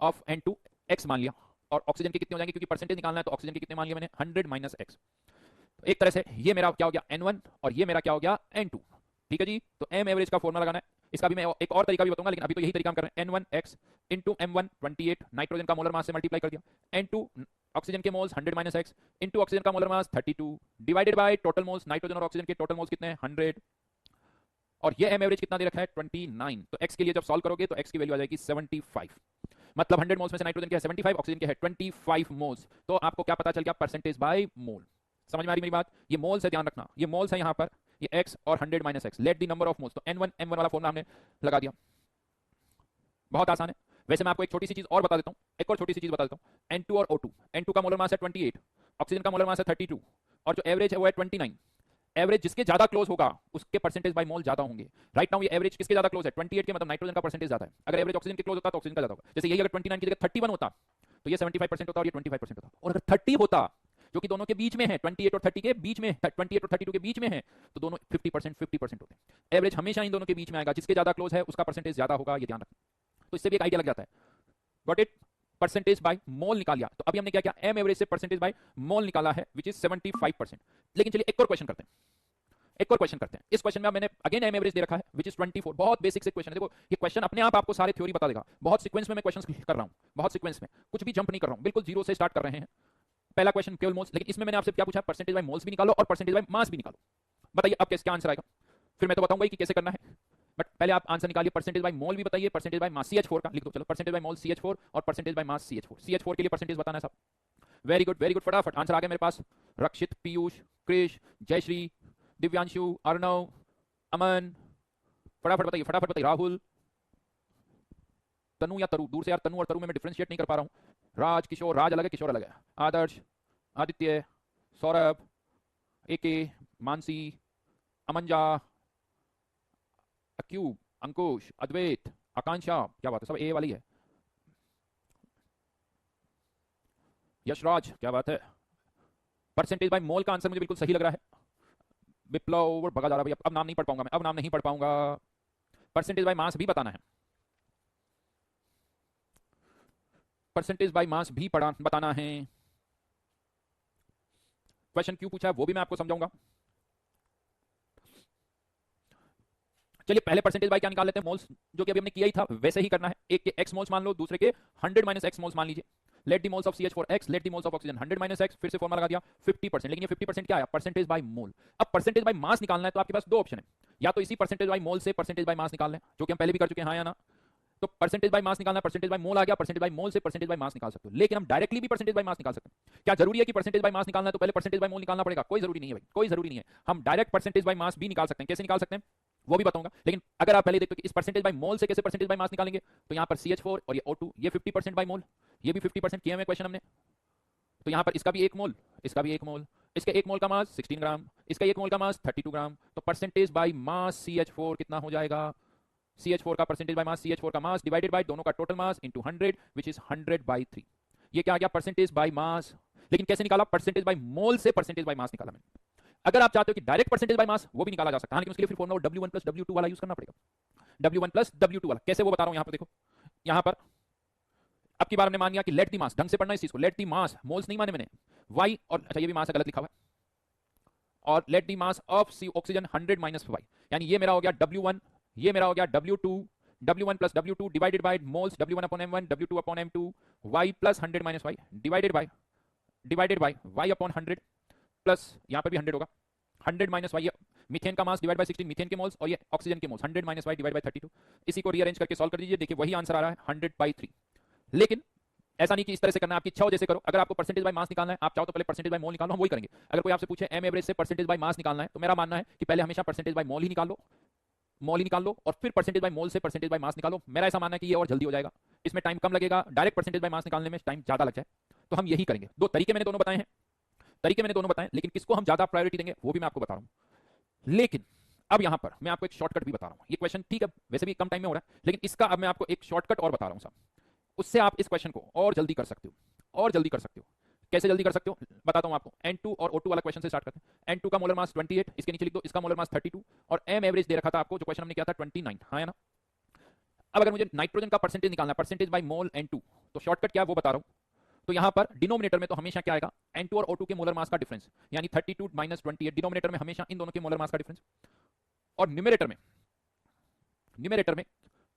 of N2 x मान लिया, और ऑक्सीजन के कितने हो जाएंगे, क्योंकि परसेंटेज निकालना है, तो ऑक्सीजन के कितने मान लिया मैंने, 100 माइनस x। तो एक तरह से ये मेरा क्या हो गया N1 और ये मेरा क्या हो गया N2। ठीक है जी, तो m एवरेज का फॉर्मूला लगाना है। इसका भी मैं एक और तरीका भी बताऊंगा, लेकिन अभी तो यही तरीका हम कर रहे हैं। N1x इंटू M1 28, नाइट्रोजन का मोलर मास से मल्टीप्लाई कर दिया, N2 ऑक्सीजन के moles 100 minus x into oxygen का molar mass 32 divided by total moles, nitrogen और ऑक्सीजन के टोटल मोल्स कितने हैं 100, और ये m एवरेज कितना दे रखा है 29। तो x के लिए जब सॉल्व करोगे तो x की वैल्यू आ जाएगी 75, मतलब 100 मोल्स में से नाइट्रोजन के है 75, ऑक्सीजन के है 25 मोल्स। तो आपको क्या पता चल गया, परसेंटेज बाय मोल। समझ में आ रही मेरी बात? ये मोल्स है, ध्यान रखना, ये मोल्स है यहाँ पर, ये x और 100 minus x, let the number of moles. तो N1 M1 वाला फॉर्मूला हमने लगा दिया, बहुत आसान है। वैसे मैं आपको एक छोटी सी चीज और बता देता हूँ, एक और छोटी सी चीज बता देता हूँ। N2 और O2, N2 का मोलर मास है 28, ऑक्सीजन का मोलर मास है 32, और जो एवरेज है वो है 29। एवरेज जिसके ज्यादा क्लोज होगा उसके परसेंटेज बाय मोल ज्यादा होंगे। राइट नाउ ये एवरेज किसके ज्यादा क्लोज है, 28 के, मतलब नाइट्रोजन का परसेंटेज ज्यादा है। अगर एवरेज ऑक्सीजन के क्लोज होता तो ऑक्सीजन का ज्यादा होगा। जैसे यही अगर 29 की जगह 31 होता तो ये 75% होता और ये 25% होता, और अगर 30 होता जो कि दोनों के बीच में है, 28 और 30 के बीच में, 28 और 32 के बीच में है, तो दोनों 50% होते हैं। एवरेज हमेशा इन दोनों के बीच में आएगा, जिसके ज्यादा क्लोज है उसका परसेंटेज ज्यादा होगा, ये ध्यान रखना। तो इससे भी एक आइडिया लग जाता है। Got it? परसेंटेज बाय मोल निकाल लिया। तो अभी हमने क्या किया, एम एवरेज से परसेंटेज बाय मोल निकाला है, विच इज 75%। लेकिन चलिए एक और क्वेश्चन करते हैं, एक और क्वेश्चन करते हैं। इस क्वेश्चन में मैंने अगेन एम एवरेज दे रखा है, विच इज 24। बहुत बेसिक से क्वेश्चन है। देखो ये क्वेश्चन अपने आप आपको सारे थ्योरी बता देगा। बहुत सीक्वेंस में मैं क्वेश्चंस कर रहा हूं, बहुत सीक्वेंस में, कुछ भी जंप नहीं कर रहा हूं, बिल्कुल जीरो से स्टार्ट कर रहे हैं। पहला क्वेश्चन केवल मोल्स, लेकिन इसमें मैंने आपसे क्या पूछा, परसेंटेज बाय मोल्स भी निकालो और परसेंटेज बाय मास भी निकालो। बताइए अब कैसे क्या आंसर आएगा, फिर मैं तो बताऊंगा कि कैसे करना है, बट पहले आप आंसर निकालिए। परसेंटेज बाय मोल भी बताइए, परसेंटेज बाय मास CH4 का लिख दो, चलो परसेंटेज बाय मोल CH4 और percentage by mass CH4। CH4 के लिए परसेंटेज बताना है सब। वेरी गुड, फटाफट आंसर आ गया मेरे पास। रक्षित, पीयूष, कृष, जयश्री, दिव्यांशु, अर्णव, अमन, फटाफट बताइए। राहुल, तनु या तरु, दूर से यार तनु और तरु में मैं डिफरेंशिएट नहीं कर पा रहा हूं। राज, किशोर, राज अलग है किशोर अलग है। आदर्श, आदित्य, सौरभ, एके, मानसी, अमंजा, अक्यूब, अंकुश, अद्वैत, आकांक्षा, क्या बात है, सब ए वाली है। यशराज, क्या बात है। परसेंटेज बाय मोल का आंसर मुझे बिल्कुल सही लग रहा है। विप्लव भगा जा रहा है भाई, अब नाम नहीं पढ़ पाऊंगा मैं, अब नाम नहीं पढ़ पाऊंगा। परसेंटेज बाय मास भी बताना है, परसेंटेज बाय मास भी बताना है। क्वेश्चन क्यों पूछा है वो भी मैं आपको समझाऊंगा। चलिए पहले परसेंटेज बाय क्या निकाल लेते हैं, मोल्स, जो कि अभी हमने किया ही था वैसे ही करना है। एक के x मोल्स मान लो, दूसरे के 100 माइनस x मोल्स मान लीजिए। Let the moles of CH4x, let the moles of oxygen 100 minus x, फिर से फॉर्मूला लगा दिया 50%। लेकिन ये 50% क्या आया, परसेंटेज बाय मोल। अब परसेंटेज बाय मास निकालना है तो आपके पास दो ऑप्शन है, या तो इसी परसेंटेज बाय मोल से परसेंटेज बाय मास निकाल लें, जो कि हम पहले भी कर चुके हैं, हाँ या ना। तो परसेंटेज बाय मास निकालना, परसेंटेज बाय मोल आ गया, परसेंटेज बाय मोल से परसेंटेज बाय मास निकाल सकते हो। लेकिन हम डायरेक्टली भी परसेंटेज बाय मास निकाल सकते हैं। क्या जरूरी है कि परसेंटेज बाय मास निकालना है तो पहले परसेंटेज बाय मोल निकालना पड़ेगा? कोई जरूरी नहीं है भाई, कोई जरूरी नहीं है। हम डायरेक्ट परसेंटेज बाय मास भी निकाल सकते हैं। कैसे निकाल सकते हैं वो भी बताऊंगा। लेकिन अगर आप पहले देखो कि इस परसेंटेज बाय मोल से कैसे परसेंटेज बाय मास निकालेंगे, तो यहां पर CH4 और ये O2, ये 50% बाय मोल, ये भी 50% किया हुआ क्वेश्चन हमने। तो यहां पर इसका भी 1 मोल, इसका भी 1 मोल, इसके 1 मोल का मास 16 ग्राम, इसका 1 मोल का मास 32 ग्राम। तो परसेंटेज बाय मास CH4 कितना हो जाएगा, CH4 का परसेंटेज बाय मास, CH4 का मास डिवाइडेड बाय दोनों का total mass into 100, which is 100/3। ये क्या आ गया, परसेंटेज बाय मास। लेकिन कैसे निकाला, परसेंटेज बाय मोल से परसेंटेज बाय मास निकाला मैंने। अगर आप चाहते हो कि डायरेक्ट परसेंटेज बाय मास, वो भी निकाला जा सकता है, लेकिन उसके लिए फिर फॉर्मूला W1 प्लस W2 वाला यूज करना पड़ेगा। W1 प्लस W2 वाला कैसे वो बता रहा हूं। यहां पर देखो, यहां पर अब की बार हमने मान लिया कि लेट दी मास, ढंग से पढ़ना इस चीज को, लेट दी मास, मोल्स नहीं माने मैंने, y, और अच्छा ये भी मास है, गलत लिखा हुआ है, और let the mass of oxygen 100 minus y, यानी ये मेरा हो गया W1, ये मेरा हो गया W2, W1 plus W2 divided by moles W1 upon M1, W2 upon M2, y plus 100 minus y divided by y upon 100 plus यहां पर भी 100 होगा, 100 माइनस y, मीथेन का मास डिवाइड बाय 16, मीथेन के मोल्स, और ये ऑक्सीजन के moles 100 minus y divide by 32। इसी को रीअरेंज करके सॉल्व कर दीजिए, देखिए वही आंसर आ रहा है 100/3। लेकिन ऐसा नहीं कि इस तरह से करना है, आपकी इच्छा हो जैसे करो। अगर आपको परसेंटेज बाय मास निकालना है, आप चाहो तो पहले परसेंटेज बाय मोल निकालो, हम वही करेंगे। अगर कोई आपसे पूछे एम एवरेज से परसेंटेज बाय मास निकालना है, तो मेरा मानना है कि पहले हमेशा परसेंटेज बाय मोल ही निकाल लो, मोल ही निकाल लो, और फिर परसेंटेज बाय मोल से परसेंटेज बाय मास निकालो। मेरा ऐसा मानना है कि ये और जल्दी हो जाएगा, इसमें टाइम कम लगेगा, डायरेक्ट परसेंटेज बाय मास निकालने में टाइम ज्यादा लग जाए। तो हम यही करेंगे। दो तरीके मैंने दोनों बताए हैं, लेकिन किसको हम ज्यादा प्रायोरिटी देंगे वो भी मैं आपको बता रहा हूं। लेकिन अब यहां पर मैं आपको एक शॉर्टकट भी बता रहा हूं। ये क्वेश्चन ठीक है वैसे भी कम टाइम में हो रहा है, लेकिन इसका अब मैं आपको एक शॉर्टकट और बता रहा हूं साहब, उससे आप इस क्वेश्चन को और जल्दी कर सकते हो, और जल्दी कर सकते हो। कैसे जल्दी कर सकते हो बताता हूं आपको। N2 और O2 वाला क्वेश्चन से स्टार्ट करते हैं। N2 का मोलर मास 28, इसके नीचे लिख दो, इसका मोलर मास 32, और M एवरेज दे रखा था आपको, जो क्वेश्चन हमने किया था 29, हाँ है ना। अब अगर मुझे नाइट्रोजन का परसेंटेज निकालना है, परसेंटेज बाय मोल N2, तो शॉर्टकट क्या है वो बता रहा हूं। तो यहां पर डिनोमिनेटर में तो हमेशा क्या आएगा, N2 और O2 के मोलर मास का डिफरेंस, यानी 32 माइनस 28, डिनोमिनेटर में हमेशा इन दोनों के मोलर मास का डिफरेंस। और न्यूमरेटर में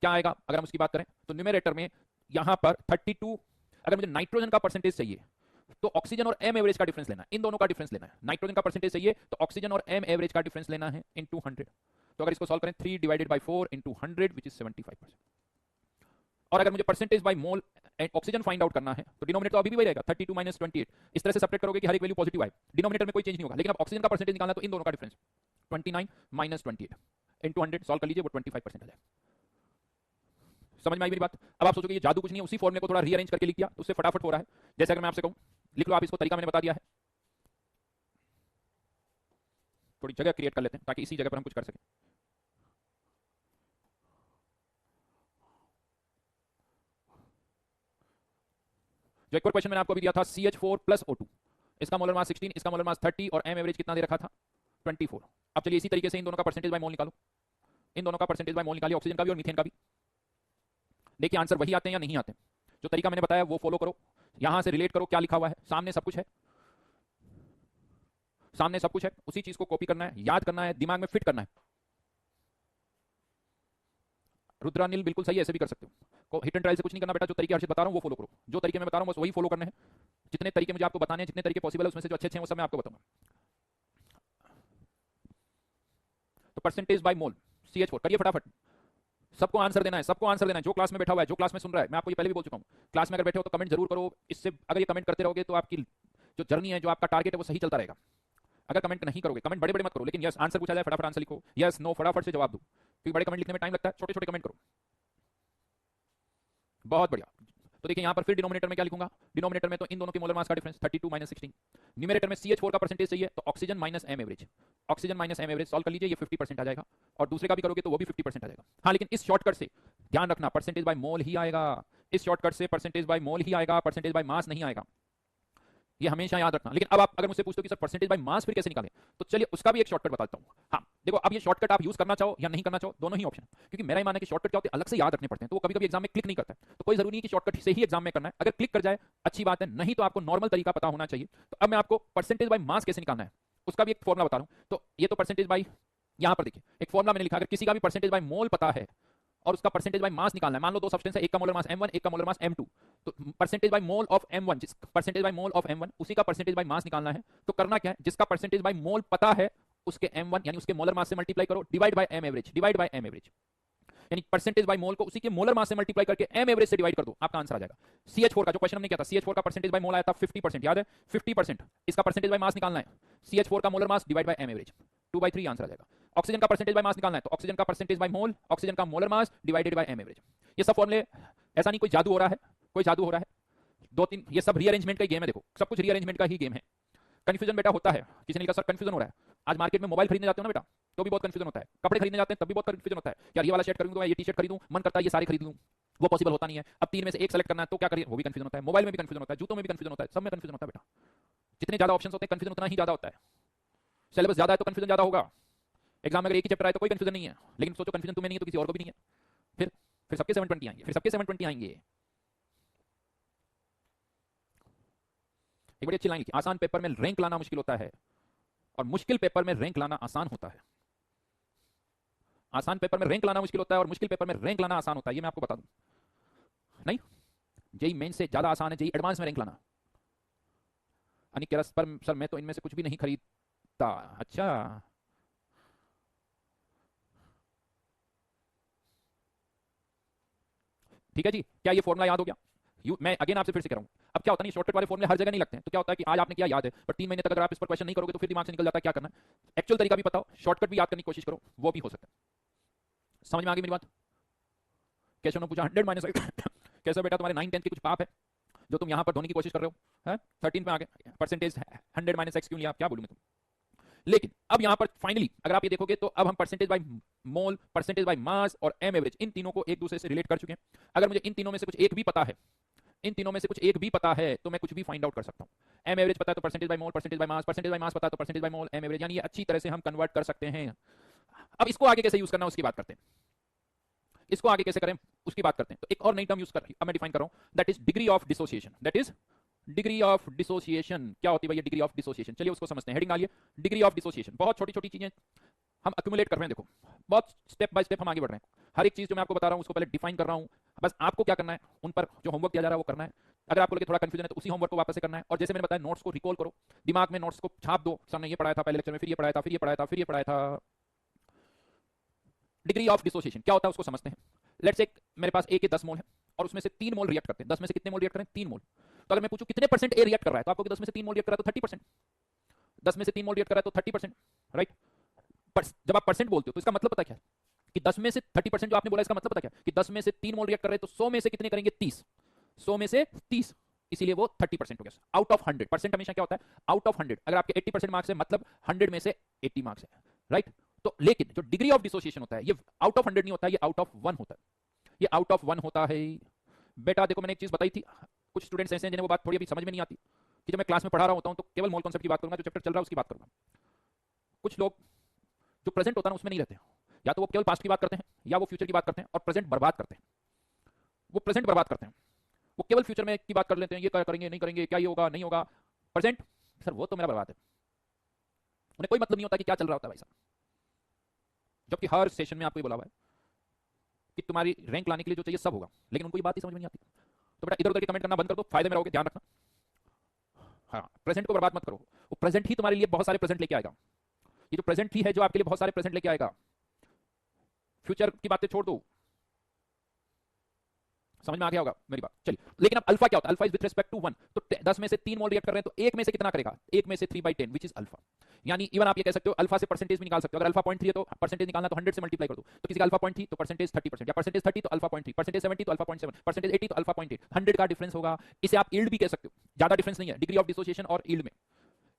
क्या आएगा, अगर हम उसकी बात करें तो न्यूमरेटर में यहां पर 32, अगर मुझे नाइट्रोजन का परसेंटेज चाहिए तो ऑक्सीजन और एम एवरेज का डिफरेंस लेना है, इन दोनों का डिफरेंस लेना है। नाइट्रोजन का परसेंटेज चाहिए तो ऑक्सीजन और एम एवरेज का डिफरेंस लेना है इनटू 100। तो अगर इसको सॉल्व करें 3 divided by 4 into 100 which is 75%। और अगर मुझे percentage by mole oxygen find out करना है तो डिनोमिनेटर तो अभी भी वही रहेगा 32 माइनस 28। इस तरह से सेपरेट करोगे कि हर एक वैल्यू पॉजिटिव आए, डिनोमिनेटर में कोई चेंज नहीं होगा। लेकिन अब ऑक्सीजन का परसेंटेज निकालना है तो इन दोनों का डिफरेंस 29 माइनस 28 इनटू 100 सॉल्व कर लीजिए, वो 25% आ जाएगा। समझ में आई मेरी बात। अब आप सोचोगे ये जादू कुछ नहीं है, उसी फॉर्मूले को थोड़ा रीअरेंज करके लिख दिया तो उससे फटाफट हो रहा है। जैसे अगर मैं आपसे कहूं लिख लो, आप इसको तरीका मैंने बता दिया है, थोड़ी जगह क्रिएट कर लेते हैं ताकि इसी जगह पर हम कुछ कर सकें। जो एक और क्वेश्चन मैंने आपको अभी दिया था CH4 प्लस O2, इसका मोलर मास 16, इसका मोलर मास 30, और एम एवरेज कितना दे रखा था 24। अब चलिए इसी तरीके से इन दोनों का परसेंटेज बाय मोल निकालो, इन दोनों का परसेंटेज बाय मोल निकालिए, ऑक्सीजन का भी और मीथेन का भी। देखिए आंसर वही आते हैं या नहीं आते। जो तरीका मैंने बताया वो फॉलो करो, यहां से रिलेट करो क्या लिखा हुआ है, सामने सब कुछ है, सामने सब कुछ है, उसी चीज को कॉपी करना है, याद करना है, दिमाग में फिट करना है। रुद्रानिल बिल्कुल सही है, ऐसे भी कर सकते हो। हिट एंड ट्रायल से कुछ नहीं करना बेटा, जो तरीके हर्षित बता रहा हूं वो फॉलो करो, जो तरीके मैं बता रहा हूं बस वही फॉलो करने हैं। जितने तरीके मुझे आपको बताने हैं, जितने तरीके पॉसिबल है उसमें से जो अच्छे हैं वो सब मैं आपको बताऊंगा। तो परसेंटेज बाय मोल CH4 करिए फटाफट, सबको आंसर देना है, सबको आंसर देना है। जो क्लास में बैठा हुआ है, जो क्लास में सुन रहा है, मैं आपको ये पहले भी बोल चुका हूं, क्लास में अगर बैठे हो तो कमेंट जरूर करो। इससे अगर ये कमेंट करते रहोगे तो आपकी जो जर्नी है, जो आपका टारगेट है वो सही चलता रहेगा। अगर कमेंट नहीं करोगे, कमेंट बड़े बड़े मत करो, लेकिन यस आंसर पूछा जाए फटाफट आंसर लिखो, यस नो फटाफट से जवाब दो, क्योंकि बड़े कमेंट लिखने में टाइम लगता है, छोटे छोटे कमेंट करो। बहुत बढ़िया। तो देखिए यहां पर फिर डिनोमिनेटर में क्या लिखूंगा, डिनोमिनेटर में तो इन दोनों के मोलर मास का डिफरेंस 32 माइनस 16, न्यूमरेटर में CH4 का परसेंटेज चाहिए तो oxygen minus M average, oxygen minus M average solve कर लीजिए, ये 50% आ जाएगा, और दूसरे का भी करोगे तो वो भी 50% आ जाएगा। हाँ लेकिन इस शॉर्टकट से ध्यान रखना परसेंटेज बाय मोल ही आएगा, इस शॉर्टकट से परसेंटेज बाय मोल ही आएगा, परसेंटेज बाय मास नहीं आएगा, ये हमेशा याद रखना। लेकिन अब आप अगर मुझसे पूछते हो कि सर परसेंटेज बाय मास फिर कैसे निकालें, तो चलिए उसका भी एक शॉर्टकट बताता हूं। हाँ देखो, अब ये शॉर्टकट आप यूज करना चाहो या नहीं करना चाहो, दोनों ही ऑप्शन, क्योंकि मेरा ही मानना है कि शॉर्टकट क्या होते हैं अलग से याद रखने पड़ते हैं, तो वो कभी कभी एग्जाम में क्लिक नहीं करता है। तो कोई जरूरी नहीं कि शॉर्टकट से ही एग्जाम में करना है, अगर क्लिक कर जाए अच्छी बात है, नहीं तो आपको नॉर्मल तरीका पता होना चाहिए। तो अब मैं आपको परसेंटेज बाय मास कैसे निकालना है उसका भी एक फॉर्मुला बता रहा हूं। तो ये तो परसेंटेज बाय यहां पर देखिए एक फॉर्मुला मैंने लिखा, अगर किसी का भी परसेंटेज बाय मोल पता है और उसका परसेंटेज बाय मास निकालना है, मान लो दो सब्सटेंस है, एक का मोलर मास m1 एक का मोलर मास m2, तो percentage by mole of m1, जिस percentage by mole of m1 उसी का परसेंटेज बाय मास निकालना है, तो करना क्या है, जिसका परसेंटेज बाय मोल पता है उसके m1 यानी उसके मोलर मास से मल्टीप्लाई करो, divide by m average, divide by m average, यानी परसेंटेज बाय मोल को उसी के मोलर मास से मल्टीप्लाई करके m एवरेज से डिवाइड कर दो, आपका आंसर आ जाएगा। CH4 का जो क्वेश्चन हमने किया था, CH4 का परसेंटेज बाय मोल आया था 50%, याद है 50%, इसका परसेंटेज बाय मास निकालना है, CH4 का molar mass divide by m average, 2/3 answer आ जाएगा। ऑक्सीजन का परसेंटेज बाय मास निकालना है, तो ऑक्सीजन का परसेंटेज बाय मोल, ऑक्सीजन का molar mass divided by m average. ये सब फॉर्मूले, ऐसा नहीं कोई जादू हो रहा है, कोई जादू हो रहा है, दो तीन, ये सब रीअरेंजमेंट का गेम है, देखो सब कुछ रीअरेंजमेंट का ही गेम है। कंफ्यूजन बेटा होता है, किसी ने लिखा सर कंफ्यूजन हो रहा है, आज मार्केट में मोबाइल खरीदने जाते हो ना बेटा, तो भी बहुत कंफ्यूजन होता है, कपड़े खरीदने जाते हैं तब भी बहुत कंफ्यूजन होता है, यार ये वाला शर्ट खरीदूं तो मैं ये टी-शर्ट खरीदूं, मन करता है ये सारे खरीद लूं, वो पॉसिबल होता नहीं है, अब तीन में से एक सेलेक्ट करना है तो क्या करिए, वो भी कंफ्यूजन होता है, मोबाइल में भी कंफ्यूजन होता है, जूतों में भी कंफ्यूजन होता है, सब में कंफ्यूजन होता है बेटा, जितने ज्यादा ऑप्शंस होते हैं कंफ्यूजन उतना ही ज्यादा होता है, सिलेबस ज्यादा है तो कंफ्यूजन ज्यादा होगा, एग्जाम में अगर एक ही चैप्टर आए तो कोई कंफ्यूजन नहीं है, लेकिन सोचो कंफ्यूजन तुम्हें नहीं है तो किसी और को भी नहीं है, फिर सबके 720 आएंगे, फिर सबके 720 आएंगे। एक बड़ी अच्छी लाइन लिखी, आसान पेपर में रैंक लाना मुश्किल होता है और मुश्किल पेपर में रैंक लाना आसान होता है। आसान पेपर में रैंक लाना मुश्किल होता है और मुश्किल पेपर में रैंक लाना आसान होता है, ये मैं आपको बता दूं। नहीं, जेई मेन से ज्यादा आसान है जेई एडवांस में रैंक लाना। अनिक कह रहा सर मैं तो इनमें से कुछ भी नहीं खरीदता। अच्छा, ठीक है जी, क्या ये फॉर्मूला याद हो गया? मैं अगेन आपसे फिर से कह रहा हूं, अब क्या होता है, शॉर्टकट वाले फॉर्मूले हर जगह नहीं लगते हैं, तो क्या होता है कि आज आपने किया याद है, पर 3 महीने तक अगर आप इस पर क्वेश्चन नहीं करोगे तो फिर दिमाग से निकल जाता है क्या करना है। एक्चुअल तरीका भी बताओ, शॉर्टकट भी याद करने की कोशिश करो, वो भी हो सकता है। समझ में आ गई मेरी बात? कैसे ने पूछा 100 माइनस कैसे बेटा तुम्हारे 9 10 के कुछ पाप है जो तुम यहां पर धोने की कोशिश कर रहे हो, है 13 पे आ गए, परसेंटेज 100 माइनस एक्स क्यों लिया, क्या बोलूं मैं तुम। लेकिन अब यहां पर फाइनली अगर आप ये देखोगे तो अब हम percentage by mole, percentage by मास और एम एवरेज इन तीनों को एक दूसरे से रिलेट कर चुके हैं। अगर मुझे इन तीनों में से कुछ एक भी पता है, इन तीनों में से कुछ एक भी पता है तो मैं कुछ भी फाइंड आउट कर सकता हूं। एम एवरेज पता है तो percentage by mole, percentage by mass, percentage by mass पता है तो percentage by mole, M average, यानी ये अच्छी तरह से हम कन्वर्ट कर सकते हैं। अब इसको आगे कैसे यूज करना उसकी बात करते हैं, इसको आगे कैसे करें उसकी बात करते हैं। तो एक और नई टर्म यूज कर, अब मैं डिफाइन कर रहा हूं, that is degree of dissociation. That is degree of dissociation. क्या होती है भैया डिग्री ऑफ डिसोसिएशन? चलिए उसको समझते हैं, हेडिंग डालिए डिग्री ऑफ डिसोसिएशन। बहुत छोटी छोटी चीजें हम अक्यूमुलेट कर रहे हैं, देखो बहुत स्टेप बाय स्टेप हम आगे बढ़ रहे हैं। हर एक चीज जो मैं आपको बता रहा हूं उसको पहले डिफाइन कर रहा हूं, बस आपको क्या करना है, उन पर जो होमवर्क दिया जा रहा है वो करना है। अगर आपको लगे थोड़ा कंफ्यूजन है तो उसी होमवर्क को वापस से करना है, और जैसे मैंने बताया नोट्स को रिकॉल करो, दिमाग में नोट्स को छाप दो, सामने ये पढ़ाया था पहले लेक्चर में, फिर ये पढ़ाया था, फिर ये पढ़ाया था, फिर ये पढ़ाया था। डिग्री ऑफ डिसोसिएशन क्या होता है उसको समझते हैं। लेट्स से मेरे पास ए के 10 मोल है और उसमें से 3 मोल रिएक्ट करते हैं। 10 में से कितने मोल रिएक्ट करें? 3 मोल। तो अगर मैं पूछूं कितने परसेंट ए रिएक्ट कर रहा है, तो आपको 10 में से 3 मोल रिएक्ट कर रहा है तो 30%। 10 में से 3 मोल रिएक्ट कर रहा है तो 30%, राइट। जब आप परसेंट बोलते हो तो इसका मतलब पता क्या है कि 10 में से 30% जो आपने बोला, इसका मतलब पता क्या कि 10 में से 3 मोल रिएक्ट कर रहे हैं तो 100 में से कितने करेंगे? 30। 100 में से 30, इसीलिए वो 30% हो गया। आउट ऑफ 100 परसेंट हमेशा क्या होता है? Out of 100। अगर आपके 80% मार्क्स है मतलब 100 में से 80 मार्क्स है, राइट। तो लेकिन जो डिग्री ऑफ डिसोसिएशन होता है ये आउट ऑफ 100 नहीं होता, ये आउट ऑफ 1 होता है। ये आउट ऑफ 1 होता है। बेटा देखो मैंने एक चीज बताई थी, कुछ स्टूडेंट्स ऐसे हैं जिन्हें वो बात थोड़ी अभी समझ में नहीं आती कि जब मैं क्लास में पढ़ा रहा होता हूं तो केवल मोल कॉन्सेप्ट की बात करूंगा, जो चैप्टर चल रहा है उसकी बात करूंगा। कुछ लोग जो प्रेजेंट होता है ना उसमें नहीं रहते, या तो वो केवल पास्ट की बात करते हैं या वो फ्यूचर की बात करते हैं और प्रेजेंट बर्बाद करते हैं। वो प्रेजेंट बर्बाद करते हैं, वो केवल फ्यूचर में की बात कर लेते हैं, ये करेंगे नहीं करेंगे, क्या ये होगा नहीं होगा। प्रेजेंट सर वो तो मेरा बर्बाद है, उन्हें कोई मतलब नहीं होता कि क्या चल रहा होता है भाई साहब। जबकि हर सेशन में आपको ये बोला हुआ है कि तुम्हारी रैंक लाने के लिए जो चाहिए सब होगा, लेकिन उनको ये बात ही समझ में नहीं आती। तो बेटा इधर उधर की कमेंट करना बंद कर दो, फायदे में रहोगे, ध्यान रखना। हाँ, प्रेजेंट को बर्बाद मत करो, वो प्रेजेंट ही तुम्हारे लिए बहुत सारे प्रेजेंट लेके आएगा। ये जो प्रेजेंट ही है जो आपके लिए बहुत सारे प्रेजेंट लेके आएगा, फ्यूचर की बातें छोड़ दो। समझ में आ गया होगा मेरी बात? चलिए, लेकिन अब अल्फा क्या होता है? Alpha is with respect to 1। तो 10 में से 3 मोल रिएक्ट कर रहे हैं तो एक में से कितना करेगा? एक में से 3/10 विच इज अल्फा। यानी इवन आप ये कह सकते हो अल्फा से परसेंटेज भी निकाल सकते हो। अगर अल्फा 0.3 है तो परसेंटेज निकालना तो 100 से मल्टीप्लाई कर दो, तो किसी का अल्फा 0.3 तो परसेंटेज 30%, या परसेंटेज 30 तो अल्फा 0.3, परसेंटेज 70 तो अल्फा 0.7, परसेंटेज 80 तो अल्फा 0.8, 100 का डिफरेंस होगा। इसे आप यील्ड भी कह सकते हो, ज्यादा डिफरेंस नहीं है डिग्री ऑफ डिसोसिएशन और यील्ड में।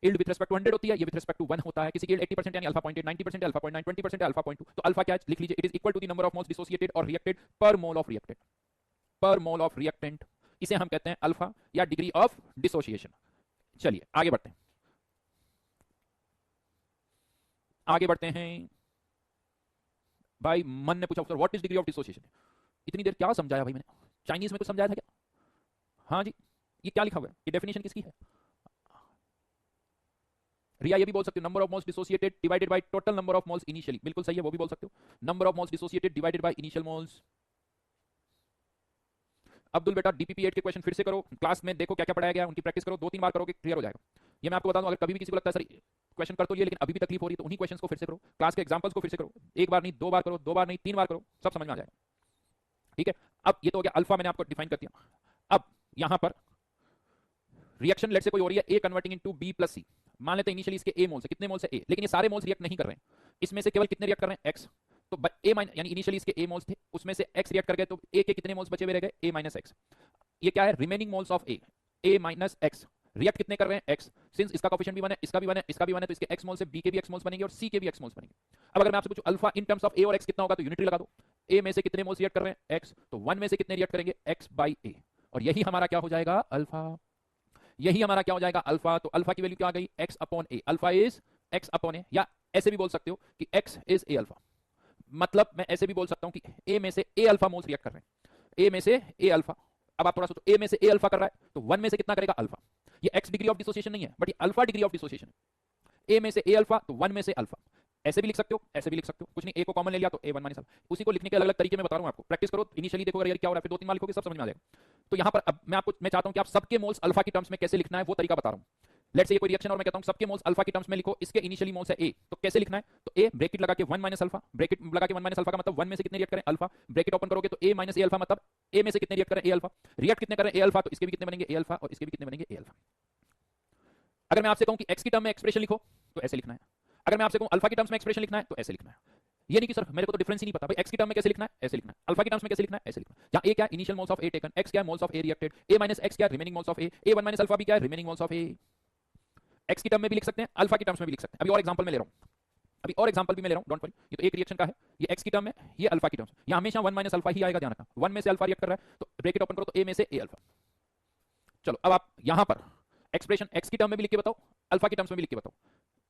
यील्ड विद रिस्पेक्ट टू 100 होती है, ये विद रिस्पेक्ट टू 1 होता है। किसी की यील्ड 80% यानी अल्फा 0.8, 90% अल्फा 0.9, 20% अल्फा 0.2। तो अल्फा क्या है लिख लीजिए, it is equal to the number of moles dissociated और reacted per mole of reacted, per mole of reactant. इसे हम कहते हैं अल्फा या डिग्री ऑफ डिसोसिएशन। चलिए आगे बढ़ते हैं, आगे बढ़ते हैं। भाई मन ने पूछा sir what is degree of dissociation? इतनी देर क्या समझाया भाई मैंने? चाइनीज में कुछ समझाया था क्या? हाँ जी, ये क्या लिखा हुआ है? ये डेफिनेशन किसकी है? रिया ये भी बोल सकते हो, number of moles dissociated divided by total number of moles initially, बिल्कुल सही है, वो भी बोल सकते हो, number of moles dissociated divided by initial moles. Abdul बेटा डीपीपी 8 के क्वेश्चन फिर से करो, क्लास में देखो क्या क्या पढ़ाया गया, उनकी प्रैक्टिस करो, 2-3 बार करोगे क्लियर हो जाएगा। ये मैं आपको बता दूं, अगर कभी भी किसी को लगता है सर क्वेश्चन कर तो लिए लेकिन अभी भी तकलीफ हो रही है, तो उन्हीं क्वेश्चंस को फिर से करो, क्लास के एग्जांपल्स को फिर से करो, एक बार नहीं 2 बार करो, 2 बार नहीं 3 बार करो, सब समझ में आ जाएगा। ठीक है, अब ये तो हो गया अल्फा, मैंने आपको डिफाइन कर दिया। अब यहां पर रिएक्शन लेट से कोई हो रही है, ए कन्वर्टिंग इनटू बी प्लस सी, मान लेते हैं इनिशियली इसके ए मोल्स है, कितने मोल्स है ए, लेकिन ये सारे मोल्स रिएक्ट नहीं कर रहे हैं, इसमें से केवल कितने रिएक्ट कर रहे हैं एक्स, तो ए माइनस यानी इनिशियली इसके ए मोल्स थे, उसमें से एक्स रिएक्ट कर गए, तो ए के कितने मोल्स बचे हुए रह गए, ए माइनस एक्स। ये क्या है, remaining moles of A minus x, react कितने कर रहे हैं एक्स, सिंस इसका कोफिशिएंट भी 1 है, इसका भी 1 है, इसका भी 1 है, तो इसके एक्स मोल्स से बी के भी एक्स मोल्स बनेंगे और सी के भी एक्स मोल्स बनेंगे। अब अगर मैं आपसे पूछूं अल्फा इन टर्म्स ऑफ ए और एक्स कितना होगा, तो यूनिटरी लगा दो, ए में से कितने मोल्स रिएक्ट कर रहे हैं एक्स, तो 1 में से कितने रिएक्ट करेंगे एक्स बाई ए, और यही हमारा क्या हो जाएगा अल्फा, यही हमारा क्या हो जाएगा अल्फा। तो अल्फा की वैल्यू क्या आ गई, x upon a, alpha is x upon a, या ऐसे भी बोल सकते हो कि एक्स इज ए अल्फा, मतलब मैं ऐसे भी बोल सकता हूं कि ए में से ए अल्फा मोल्स रिएक्ट कर रहे हैं, ए में से ए अल्फा। अब आप थोड़ा सोचो, ए में से ए अल्फा कर रहा है तो 1 में से कितना करेगा अल्फा, ये एक्स डिग्री ऑफ डिसोसिएशन नहीं है बट ये अल्फा डिग्री ऑफ डिसोसिएशन है, ए में से ए अल्फा तो 1 में से अल्फा, ऐसे भी लिख सकते हो ऐसे भी लिख सकते हो, कुछ नहीं, ए को कॉमन ले लिया तो ए 1 माइनस अल्फा, उसी को लिखने के अलग अलग तरीके में बता रहा हूं आपको, प्रैक्टिस करो, इनिशियली देखो यार क्या हो रहा है, फिर 2-3 बार लिखोगे सब समझ में आ जाएगा। तो यहां पर अब मैं चाहता हूं कि आप सबके मोल्स अल्फा की टर्म्स में कैसे लिखना है वो तरीका बता रहा हूं। लेट्स से ये कोई रिएक्शन और मैं कहता हूं सबके मोल्स अल्फा की टर्म्स में लिखो, इसके इनिशियली मोल्स है ए, तो कैसे लिखना है, तो ए ब्रैकेट लगा के 1 माइनस अल्फा, ब्रैकेट लगा के 1 माइनस अल्फा का मतलब 1 में से कितने रिएक्ट करें अल्फा, ब्रैकेट ओपन करोगे तो ए माइनस ए अल्फा, मतलब ए में से कितने रिएक्ट करें ए अल्फा, रिएक्ट कितने करें ए अल्फा, तो इसके भी कितने बनेंगे ए अल्फा और इसके भी कितने बनेंगे ए अल्फा। अगर मैं आपसे कहूं कि एक्स की टर्म में एक्सप्रेशन लिखो तो ऐसे लिखना है, अगर मैं आपसे कहूं अल्फा की टर्म्स में एक्सप्रेशन लिखना है तो ऐसे लिखना है, ये नहीं कि सर मेरे को तो डिफरेंस ही नहीं पता भाई, एक्स की टर्म में कैसे लिखना है ऐसे लिखना है, अल्फा की टर्म्स में कैसे लिखना है ऐसे लिखना है, जहां ए क्या initial moles of A taken, X क्या moles of A reacted, A minus X क्या remaining moles of A, A 1 minus alpha भी क्या remaining moles of A, X की टर्म में भी लिख सकते हैं अल्फा की टर्म्स में भी लिख सकते हैं। अभी और एग्जांपल में ले रहा हूं, अभी और एग्जांपल भी मैं ले रहा हूं, डोंट वरी, ये तो एक रिएक्शन का है, ये एक्स की टर्म है ये अल्फा की टर्म्स, यहां हमेशा 1 माइनस अल्फा ही आएगा, ध्यान रखना 1 में से अल्फा रिएक्ट कर रहा है तो ब्रैकेट ओपन करो तो ए में से ए अल्फा। चलो अब आप यहां पर एक्सप्रेशन एक्स की टर्म में भी लिख के बताओ, अल्फा की टर्म्स में भी लिख के बताओ,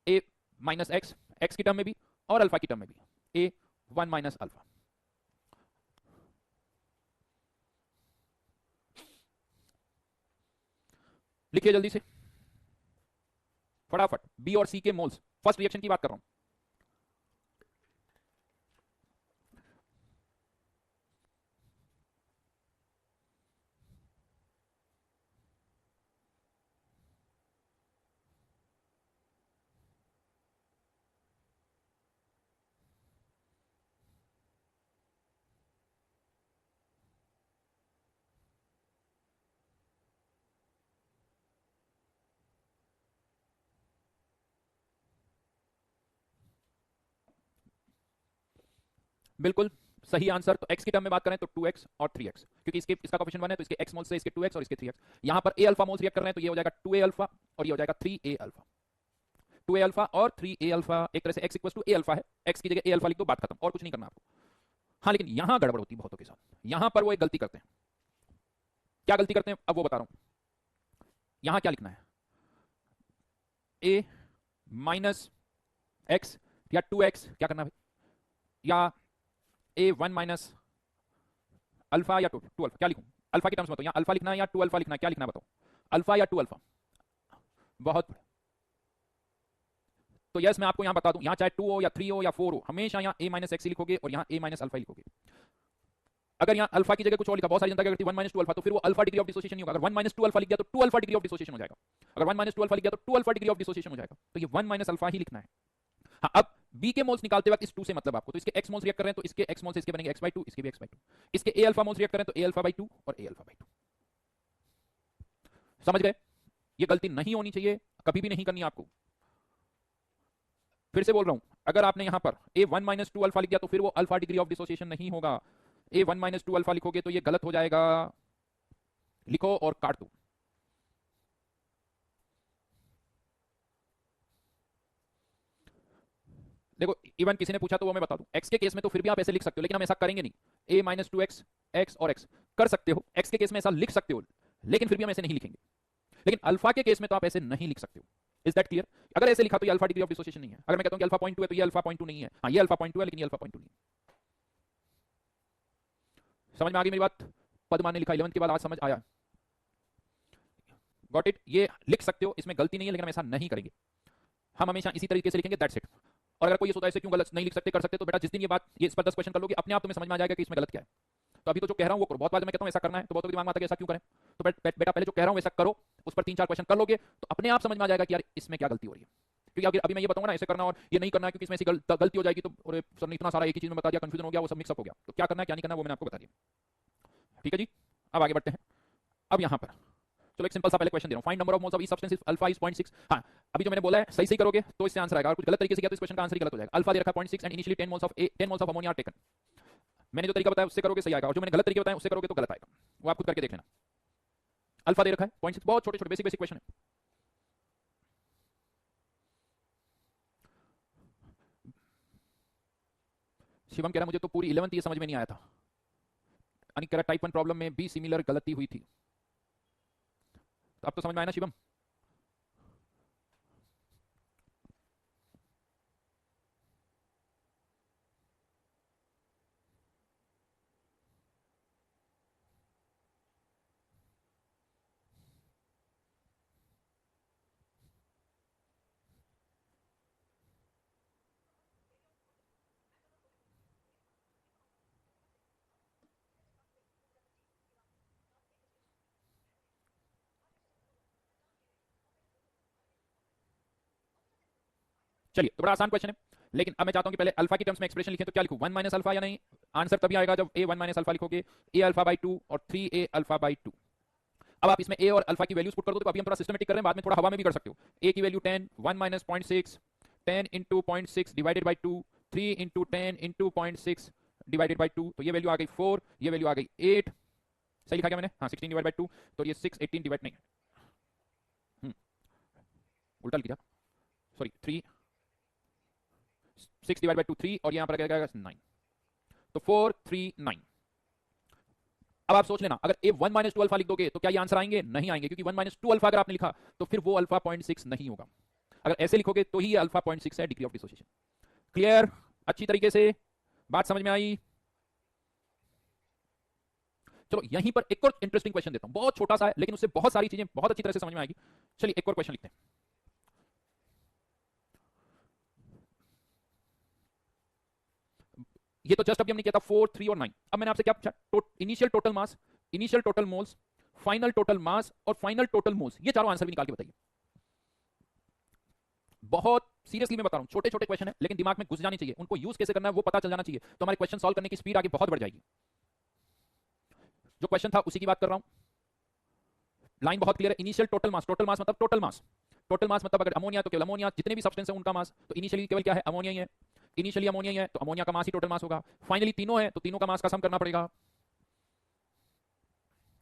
ए माइनस एक्स एक्स की टर्म में भी और अल्फा की टर्म में भी, ए 1 माइनस अल्फा। लिखिए जल्दी से फटाफट, बी और सी के मोल्स, फर्स्ट रिएक्शन की बात कर रहा हूं, बिल्कुल सही आंसर। तो x की टर्म में बात करें तो 2x और 3x, क्योंकि इसका कोफिशिएंट 1 है तो इसके x मोल्स से इसके 2x और इसके 3x, यहां पर a अल्फा मोल्स रिएक्ट कर रहे हैं तो ये हो जाएगा 2a अल्फा और ये हो जाएगा 3a अल्फा, 2a अल्फा और 3a अल्फा, एक तरह से x equals to a alpha है, x की जगह a अल्फा लिख दो, बात खत्म, और कुछ नहीं करना आपको। हाँ लेकिन यहां गड़बड़ होती है बहुतों के साथ, यहां पर वो एक गलती करते हैं, क्या गलती करते हैं अब वो बता रहा हूं, यहां क्या लिखना है, a माइनस x या 2x, क्या करना है भाई, या ए 1 माइनस अल्फा या 2 अल्फा, क्या लिखूं, अल्फा की टर्म्स में बताओ, यहाँ अल्फा लिखना है या 2 अल्फा लिखना है, क्या लिखना है बताओ, अल्फा या 2 अल्फा, बहुत बड़े। तो यस मैं आपको यहां बता दूं, यहां चाहे 2 हो या 3 हो या 4 हो, हमेशा यहां a माइनस एक्स लिखोगे और यहां a माइनस अल्फा लिखोगे। अगर यहां अल्फा की जगह कुछ और लिखा, बहुत सारी जनता करती है 1 माइनस 2 अल्फा, तो फिर वो अल्फा डिग्री ऑफ डिसोसिएशन नहीं होगा, अगर 1 माइनस 2 अल्फा लिख गया तो 2 अल्फा डिग्री ऑफ डिसोसिएशन हो जाएगा, अगर 1 माइनस 2 अल्फा लिख गया तो 2 अल्फा डिग्री ऑफ डिसोसिएशन हो जाएगा, तो ये 1 माइनस अल्फा ही लिखना है। हाँ अब b के मोल्स निकालते वक्त इस 2 से मतलब आपको, तो इसके x मोल्स रिएक्ट कर रहे हैं तो इसके x मोल्स इसके बनेंगे x by 2, इसके भी x by 2, इसके a अल्फा मोल्स रिएक्ट कर रहे हैं तो a अल्फा by 2 और a अल्फा by 2। समझ गए, ये गलती नहीं होनी चाहिए, कभी भी नहीं करनी आपको। फिर से बोल रहा हूं, अगर आपने यहां पर a 1 माइनस 2 अल्फा लिख दिया तो फिर वो अल्फा डिग्री ऑफ डिसोसिएशन नहीं होगा, a 1 माइनस 2 अल्फा लिखोगे तो ये गलत हो जाएगा, लिखो और काट दो। देखो इवन किसी ने पूछा तो वो मैं बता दूं, x के केस में तो फिर भी आप ऐसे लिख सकते हो, लेकिन हम ऐसा करेंगे नहीं, a माइनस 2x x और x कर सकते हो, x के केस में ऐसा लिख सकते हो, लेकिन फिर भी हम ऐसे नहीं लिखेंगे, लेकिन अल्फा के केस में तो आप ऐसे नहीं लिख सकते हो। इज दैट क्लियर, अगर ऐसे लिखा तो ये अल्फा डिग्री ऑफ डिसोसिएशन नहीं है, अगर मैं कहता हूं कि अल्फा 0.2 है तो ये अल्फा 0.2 नहीं है, हाँ ये अल्फा 0.2 है लेकिन ये अल्फा 0.2 नहीं है। समझ में आ गई मेरी बात, पदमान ने लिखा 11th के बाद, आज समझ आया, गॉट इट, ये लिख सकते हो, इसमें गलती नहीं है, लेकिन हम ऐसा नहीं करेंगे। हम हमेशा इसी तरीके से लिखेंगे, दैट्स इट। और अगर कोई ये सोचता है इसे क्यों गलत नहीं लिख सकते, कर सकते, तो बेटा जिस दिन ये बात, ये इस पर 10 क्वेश्चन कर लोगे, अपने आप तुम्हें समझ में आ जाएगा कि इसमें गलत क्या है। तो अभी तो जो कह रहा हूं वो करो। बहुत बार मैं कहता हूं ऐसा करना है तो बहुत दिमाग में आता है कि ऐसा क्यों करें, तो बेटा पहले जो कह रहा हूं वैसा करो, उस पर 3-4 क्वेश्चन कर लोगे तो अपने आप समझ में आ जाएगा कि यार इसमें क्या गलती हो रही है। क्योंकि अभी मैं ये बताऊंगा ना ऐसे करना और ये नहीं करना है, क्योंकि इसमें ऐसी गलती हो जाएगी तो अरे सर ने इतना सारा एक ही चीज में बता दिया, कंफ्यूजन हो गया, वो सब मिक्सअप हो गया। तो क्या करना है क्या नहीं करना वो मैंने आपको बता दिया। ठीक है जी, अब आगे बढ़ते हैं। अब यहां पर चलो एक सिंपल सा पहले क्वेश्चन दे रहा हूं, find number of moles of each substance if alpha is 0.6। हां, अभी जो मैंने बोला है सही सही करोगे तो इससे आंसर आएगा, और कुछ गलत तरीके से किया तो इस क्वेश्चन का आंसर ही गलत हो जाएगा। अल्फा दे रखा है 0.6 and initially 10 moles of ammonia are taken. मैंने जो तरीका बताया उससे करोगे सही आएगा, और जो मैंने गलत तरीके बताया उससे करोगे तो गलत आएगा। वो आप खुद करके देख लेना। अल्फा दे रखा है 0.6, बहुत छोटे छोटे बेसिक बेसिक क्वेश्चन है। शिवम कह रहा मुझे तो पूरी 11th ये समझ में नहीं आया था। अनिक कह रहा टाइप 1 प्रॉब्लम में भी सिमिलर गलती हुई थी। तो अब तो समझ में आया ना शिवम। चलिए तो बड़ा आसान क्वेश्चन है, लेकिन अब मैं चाहता हूं कि पहले अल्फा की टर्म्स में एक्सप्रेशन लिखें तो क्या लिखूं, 1 माइनस अल्फा या नहीं। आंसर तभी आएगा जब ए 1 माइनस अल्फा लिखोगे, ए अल्फा बाई 2 और 3 ए अल्फा बाई 2। अब आप इसमें ए और अल्फा की वैल्यूज पुट कर दो, तो अभी हम थोड़ा सिस्टमेटिक कर रहे हैं, बाद में थोड़ा हवा में भी कर सकते हो। ए की value 10, 1 minus 0.6, 10 into 0.6 divided by 2, 3 into 10 into 0.6 divided by 2, तो ये वैल्यू आ गई 4, ये वैल्यू आ गई 8। सही लिखा क्या मैंने? हाँ, 16 डिवाइड बाई 2, तो ये 6, 18 डिवाइड नहीं, उल्टा लिख दिया, सॉरी 3, 6 डिवाइड बाई 2 3, और यहाँ पर क्या आएगा 9, तो 4 3 9। अब आप सोच लेना, अगर ए 1 माइनस 2 अल्फा लिख दोगे तो क्या ये आंसर आएंगे? नहीं आएंगे, क्योंकि 1 माइनस 2 अल्फा अगर आपने लिखा तो फिर वो अल्फा 0.6 नहीं होगा। अगर ऐसे लिखोगे तो ही ये अल्फा 0.6 है, डिग्री ऑफ डिसोसिएशन। क्लियर? अच्छी तरीके से बात समझ में आई? चलो यहीं पर एक और इंटरेस्टिंग क्वेश्चन देता हूं, बहुत छोटा सा है लेकिन उससे बहुत सारी चीजें बहुत अच्छी तरह से समझ में आएगी। चलिए एक और क्वेश्चन लिखते हैं। ये तो जस्ट अभी हमने किया था 4 3 और 9। अब मैंने आपसे क्या पूछा? Initial total mass, initial total moles, final total mass और फाइनल टोटल मोल्स, ये चारों आंसर भी निकाल के बताइए। बहुत सीरियसली मैं बता रहा हूं, छोटे छोटे क्वेश्चन है लेकिन दिमाग में घुस जाने चाहिए, उनको यूज कैसे करना है वो पता चल जाना चाहिए, तो हमारे क्वेश्चन सॉल्व करने की स्पीड आगे बहुत बढ़ जाएगी। जो क्वेश्चन था उसी की बात कर रहा हूं, लाइन बहुत क्लियर है। Initial total mass, total mass मतलब टोटल मास, टोटल मास मतलब अगर अमोनिया तो केवल अमोनिया, जितने भी सब्सटेंस है उनका मास, तो इनिशियली केवल क्या है? अमोनिया ही है। इनिशियली अमोनिया ही है तो अमोनिया का मास ही टोटल मास होगा। फाइनली तीनों है तो तीनों का मास का सम करना पड़ेगा।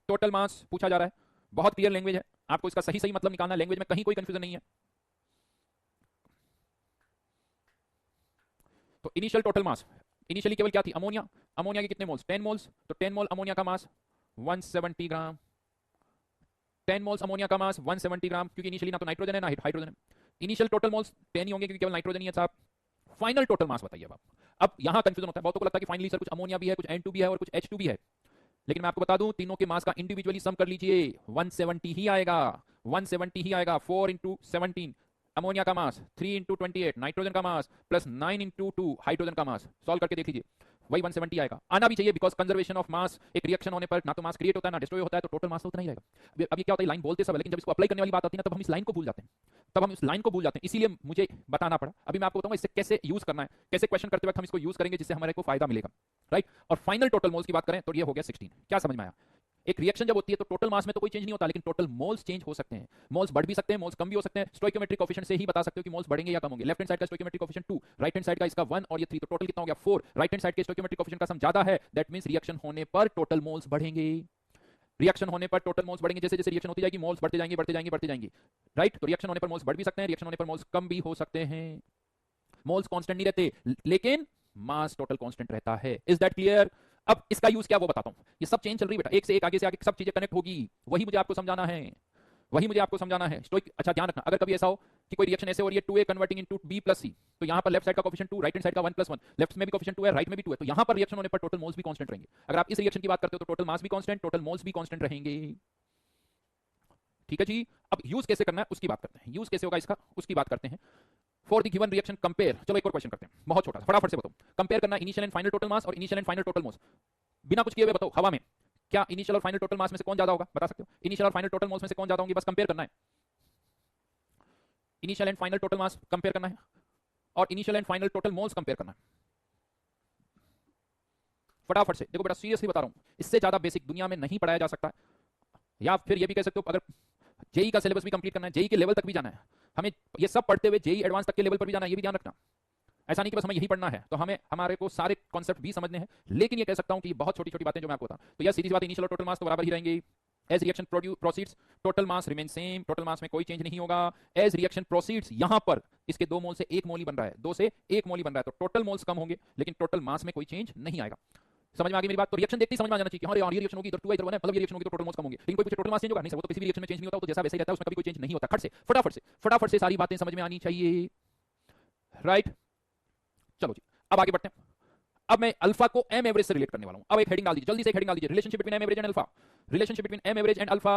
टोटल मास पूछा जा रहा है, बहुत क्लियर लैंग्वेज है, आपको इसका सही सही मतलब निकालना है, लैंग्वेज में कहीं कोई कंफ्यूजन नहीं है। तो इनिशियल टोटल मास, इनिशियली केवल क्या थी? अमोनिया। अमोनिया के कितने मोल्स? 10 मोल्स, तो 10 मोल अमोनिया का मास 170 ग्राम। 10 मोल्स अमोनिया का मास 170 ग्राम, क्योंकि इनिशियली ना तो नाइट्रोजन है ना हाइड्रोजन है। इनिशियल टोटल मोल्स 10 ही होंगे क्योंकि केवल नाइट्रोजन ही है साहब। फाइनल टोटल मास बताइए अब यहां कंफ्यूजन होता है, बहुतों को लगता है कि फाइनली सर कुछ अमोनिया भी है, कुछ N2 भी है और कुछ H2 भी है, लेकिन मैं आपको बता दूं तीनों के मास का इंडिविजुअली सम कर लीजिए, 170 ही आएगा, 170 ही आएगा। 4 इंटू 17 अमोनिया का मास, 3 इंटू 28 नाइट्रोजन का मास, प्लस 9 इंटू 2 हाइड्रोजन का मास, सॉल्व करके देख लीजिए, वही 170 आएगा। आना भी चाहिए, बिकॉज कंजर्वेशन ऑफ मास, एक रिएक्शन होने पर ना तो मास क्रिएट होता है ना डिस्ट्रॉय होता है, तो टोटल मास तो उतना ही रहेगा। अब ये क्या होता है, लाइन बोलते सब, लेकिन जब इसको अप्लाई करने वाली बात आती है ना तब हम इस लाइन को भूल जाते हैं, तब हम इस लाइन को भूल जाते हैं, इसीलिए मुझे बताना पड़ा। अभी मैं आपको बताऊंगा इससे कैसे यूज करना है, कैसे क्वेश्चन करते वक्त हम इसको यूज करेंगे जिससे हमारे को फायदा मिलेगा, राइट। और फाइनल टोटल मोल्स की बात करें तो ये हो गया 16। क्या समझ में आया? एक रिएक्शन जब होती है तो टोटल मास में तो कोई चेंज नहीं होता, लेकिन टोटल मोल्स चेंज हो सकते हैं, मोल्स बढ़ भी सकते हैं, मोल्स कम भी हो सकते हैं। स्टोइकियोमेट्रिक कोएफिशिएंट से ही बता सकते हो कि मोल्स बढ़ेंगे या कम होंगे। लेफ्ट हैंड साइड का stoichiometric coefficient 2, right hand side का इसका 1 और ये 3, तो टोटल कितना हो गया 4। राइट हैंड साइड के स्टोइकियोमेट्रिक कोएफिशिएंट का सम ज्यादा है, दैट मींस रिएक्शन होने पर टोटल मोल्स बढ़ेंगे। रिएक्शन होने पर टोटल मोल्स बढ़ेंगे, जैसे जैसे रिएक्शन होती जाएगी मोल्स बढ़ते जाएंगे बढ़ते जाएंगे बढ़ते जाएंगे, राइट। तो रिएक्शन होने पर मोल्स बढ़ भी सकते हैं, रिएक्शन होने पर मोल्स कम भी हो सकते हैं। मोल्स कांस्टेंट नहीं रहते, लेकिन मास टोटल कांस्टेंट रहता है। Is that clear? अब इसका यूज क्या वो बताता हूं। ये सब चेंज चल रही है बेटा, एक से एक आगे से आगे सब चीजें कनेक्ट होगी, वही मुझे आपको समझाना है, वही मुझे आपको समझाना है। स्टोइक, अच्छा ध्यान रखना, अगर कभी ऐसा हो कि कोई रिएक्शन ऐसे हो रही है 2a converting into b plus c, तो यहां पर लेफ्ट साइड का कोएफिशिएंट 2, राइट हैंड साइड का 1 प्लस 1, लेफ्ट में भी कोएफिशिएंट 2 है, राइट में भी 2 है, तो यहां पर रिएक्शन होने पर टोटल मोल्स भी कांस्टेंट रहेंगे। अगर आप इस रिएक्शन की बात करते हो तो टोटल मास भी कांस्टेंट, टोटल मोल्स भी कांस्टेंट रहेंगे। ठीक है जी। अब यूज कैसे करना है उसकी बात करते हैं, यूज कैसे होगा इसका उसकी बात करते हैं। For the given reaction compare, चलो एक और क्वेश्चन करते हैं, बहुत छोटा सा, फटाफट से बताओ। कंपेयर करना initial and final total mass और initial and final total mass, बिना कुछ किए हुए बताओ, हवा में क्या इनिशियल और फाइनल टोटल मास में से कौन ज्यादा होगा, बता सकते हो? इनिशियल और फाइनल टोटल मास में से कौन ज्यादा होंगे, बस कंपेयर करना है। Initial and final total mass compare करना है और initial and final total moles compare करना है। फटाफट से देखो बेटा, सीरियसली बता रहा हूं, इससे ज्यादा बेसिक दुनिया में नहीं पढ़ाया जा सकता। या फिर ये भी कह सकते हो, अगर जेई का सिलेबस भी कंप्लीट करना है, जेई के लेवल तक भी जाना है, हमें ये सब पढ़ते हुए जेई एडवांस तक के लेवल पर भी जाना है, ये भी ध्यान रखना। ऐसा नहीं कि बस हमें यही पढ़ना है, तो हमें हमारे को सारे कॉन्सेप्ट भी समझने हैं। लेकिन ये कह सकता हूं कि बहुत छोटी छोटी बातें जो मैं आपको बताऊं, तो यह सीधी सी बात, इनिशियल और टोटल मास तो बराबर ही रहेंगे। As reaction proceeds total mass remain same, total mass में कोई चेंज नहीं होगा। एज रिएक्शन प्रोसीड्स, यहां पर इसके 2 मोल से 1 मोल ही बन रहा है, 2 से 1 मोल ही बन रहा है, तो टोटल मोल्स कम होंगे लेकिन टोटल मास में कोई चेंज नहीं आएगा। समझ में आ गई मेरी बात? तो रिएक्शन देखते ही समझ में आ जाना चाहिए कि हाँ यार ये रिएक्शन होगी, इधर 2 है इधर 1 है, मतलब ये रिएक्शन होगी तो टोटल मास कम होंगे। लेकिन कोई पूछे टोटल मास चेंज होगा, नहीं सर वो तो किसी भी रिएक्शन में चेंज नहीं होता, वो तो जैसा वैसा ही रहता है, उसमें कभी कोई चेंज नहीं होता। खट से फटाफट से सारी बातें समझ में आनी चाहिए, राइट? चलो जी, अब आगे बढ़ते हैं। अब मैं अल्फा को एम एवरेज से रिलेट करने वाला हूं। अब एक हेडिंग डाल दीजिए, जल्दी से एक हेडिंग डाल दीजिए, relationship between M average and alpha. Relationship between M average and alpha.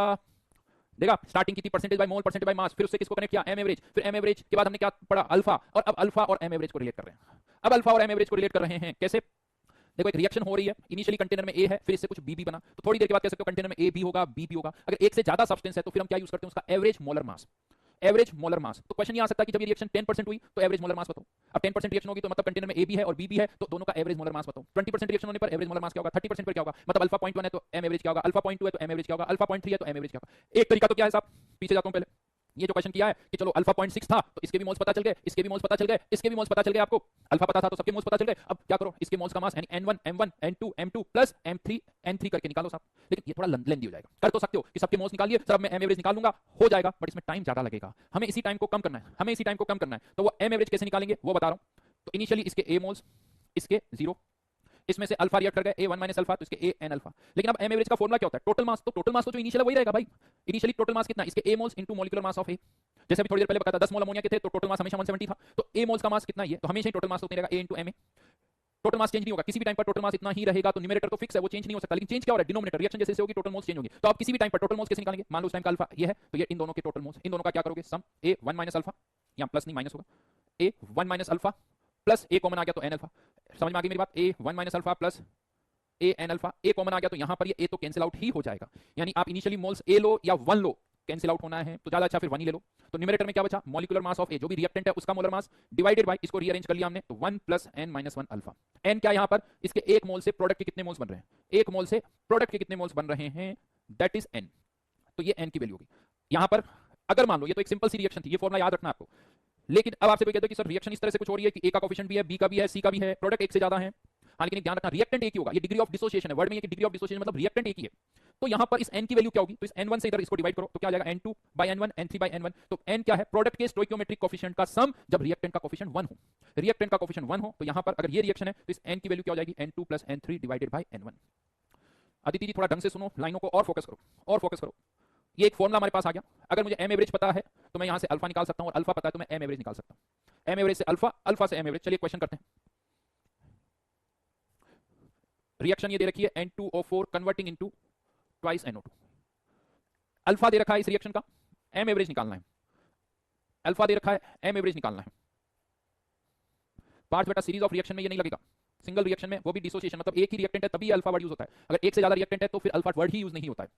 देखा स्टार्टिंग की थी percentage by mole, percentage by mass, फिर उससे किसको कनेक्ट किया, एम एवरेज, फिर एम एवरेज के बाद हमने क्या पढ़ा, अल्फा, और अब अल्फा और एम एवरेज को रिलेट कर रहे हैं। अब अल्फा और एम एवरेज को रिलेट कर रहे हैं कैसे? देखो एक रिएक्शन हो रही है, इनिशियली कंटेनर में ए है, फिर इससे कुछ बी भी बना, तो थोड़ी देर के बाद कह सकते हो कंटेनर में ए भी होगा, बी भी होगा। अगर एक से ज्यादा सब्सटेंस है तो फिर हम क्या यूज करते हैं, उसका average molar mass. Average molar mass, तो क्वेश्चन ये आ सकता है कि जब ये रिएक्शन 10% हुई तो एवरेज मोलर मास बताओ। अब 10% रिएक्शन होगी तो मतलब कंटेनर में ए भी है और बी भी है, तो दोनों का एवरेज मोलर मास बताओ। 20% रिएक्शन होने पर एवरेज मोलर मास क्या होगा, 30% पर क्या होगा, मतलब अल्फा 0.1 है तो एम एवरेज क्या होगा, अल्फा 0.2 है तो एम एवरेज क्या होगा, अल्फा 0.3 है तो एम एवरेज क्या होगा। एक तरीका तो क्या है साहब, पीछे जाता हूं पहले, ये जो क्वेश्चन किया है कि चलो अल्फा 0.6 था तो इसके भी मोल्स पता चल गए, इसके भी मोल्स पता चल गए, इसके भी मोल्स पता चल गए, आपको अल्फा पता था तो सबके मोल्स पता चल गए। अब क्या करो, इसके मोल्स का मास यानी n1 m1 n2 m2 plus m3 n3 करके निकालो साहब। लेकिन ये थोड़ा लेंथी हो जाएगा, कर तो सकते हो कि सबके मोल्स निकालिए, सब मैं एम एवरेज निकाल लूंगा, हो जाएगा, बट इसमें टाइम ज्यादा लगेगा। हमें इसी टाइम को कम करना है, हमें इसी टाइम को कम करना है, तो वो एम एवरेज कैसे निकालेंगे वो बता रहा हूं। तो इनिशियली इसके ए मोल्स, इसके 0, इसमें से अल्फा रिएक्ट कर गए A1 माइनस अल्फा, तो इसके A n अल्फा। लेकिन अब एम एवरेज का फॉर्मूला क्या होता है, टोटल मास, तो टोटल मास तो जो इनिशियल वही रहेगा भाई। इनिशियली टोटल मास कितना, इसके A moles into molecular mass of A। जैसे अभी थोड़ी देर पहले बताया था 10 मोल अमोनिया के थे तो टोटल मास हमेशा 170 था, तो A मोल्स का मास कितना ये, तो हमेशा ही टोटल मास उतना रहेगा A into Ma। Total mass change नहीं होगा, किसी भी टाइम पर टोटल मास इतना ही रहेगा, तो न्यूमरेटर तो फिक्स है, वो चेंज नहीं हो सकता। लेकिन चेंज क्या हो रहा है, डिनोमिनेटर, रिएक्शन जैसे होगी टोटल मोल्स चेंज होंगे। तो आप किसी भी टाइम पर टोटल मोल्स कैसे निकालेंगे, मान लो उस टाइम का अल्फा ये है, तो ये इन दोनों के टोटल मोल्स, इन दोनों का क्या करोगे, सम A1 माइनस अल्फा, या प्लस नहीं माइनस होगा, A1 minus alpha plus A common आ गया तो n अल्फा। समझ में आ गई मेरी बात, A1 minus alpha plus A N alpha, A common आ गया तो यहां पर ये ए तो कैंसिल आउट ही हो जाएगा। यानी आप इनिशियली मोल्स ए लो या 1 लो, कैंसिल आउट होना है तो ज्यादा अच्छा फिर 1 ही ले लो। तो न्यूमरेटर में क्या बचा, मॉलिक्यूलर मास ऑफ ए, जो भी रिएक्टेंट है उसका मोलर मास, डिवाइडेड बाय, इसको रीअरेंज कर लिया हमने, तो 1 plus n minus 1 alpha. n क्या यहां पर, इसके एक मोल से प्रोडक्ट के कितने मोल्स बन रहे हैं, एक मोल से प्रोडक्ट के कितने मोल्स बन रहे हैं, दैट इज n। तो ये n की वैल्यू होगी यहां पर। अगर मान लो ये तो एक सिंपल सी रिएक्शन थी, ये फॉर्मूला याद रखना आपको। लेकिन अब आपसे कोई कहता है कि सर रिएक्शन इस तरह से कुछ हो रही है कि ए का कोफिशिएंट भी है, बी का भी है, सी का भी है, प्रोडक्ट एक से ज्यादा है। हाँ लेकिन ध्यान रखना रिएक्टेंट एक ही होगा, ये डिग्री ऑफ डिसोसिएशन है, वर्ड में ये डिग्री ऑफ डिसोसिएशन मतलब रिएक्टेंट एक ही है। तो यहां पर इस n की वैल्यू क्या होगी, तो इस n1 से इधर इसको डिवाइड करो तो क्या आ जाएगा, n2 by n1 n3 by n1। तो n क्या है, प्रोडक्ट के स्टोइकियोमेट्रिक कोफिशिएंट का सम जब रिएक्टेंट का कोफिशिएंट 1 हो, रिएक्टेंट का कोफिशिएंट 1 हो, तो यहां पर अगर ये रिएक्शन है तो इस n की वैल्यू क्या हो जाएगी, n2 plus n3 divided by n1। Aditi ji थोड़ा ढंग से सुनो, लाइनों को और फोकस करो, और फोकस करो। ये एक फॉर्मूला हमारे पास आ गया, अगर मुझे एम एवरेज पता है तो मैं यहां से अल्फा निकाल सकता हूं, और अल्फा पता है तो मैं एम एवरेज निकाल सकता हूं। एम एवरेज से अल्फा, अल्फा से एम एवरेज। चलिए क्वेश्चन करते हैं। रिएक्शन ये दे रखी है N2O4 converting into twice NO2। Alpha दे रखा है इस रिएक्शन का, एम एवरेज निकालना है। अल्फा दे रखा है, एम एवरेज निकालना है। पार्ट्स बेटा सीरीज ऑफ रिएक्शन में ये नहीं लगेगा, सिंगल रिएक्शन में, वो भी डिसोसिएशन, मतलब एक ही रिएक्टेंट है तभी अल्फा वर्ड यूज होता है। अगर एक से ज्यादा रिएक्टेंट है तो फिर अल्फा वर्ड ही यूज नहीं होता है।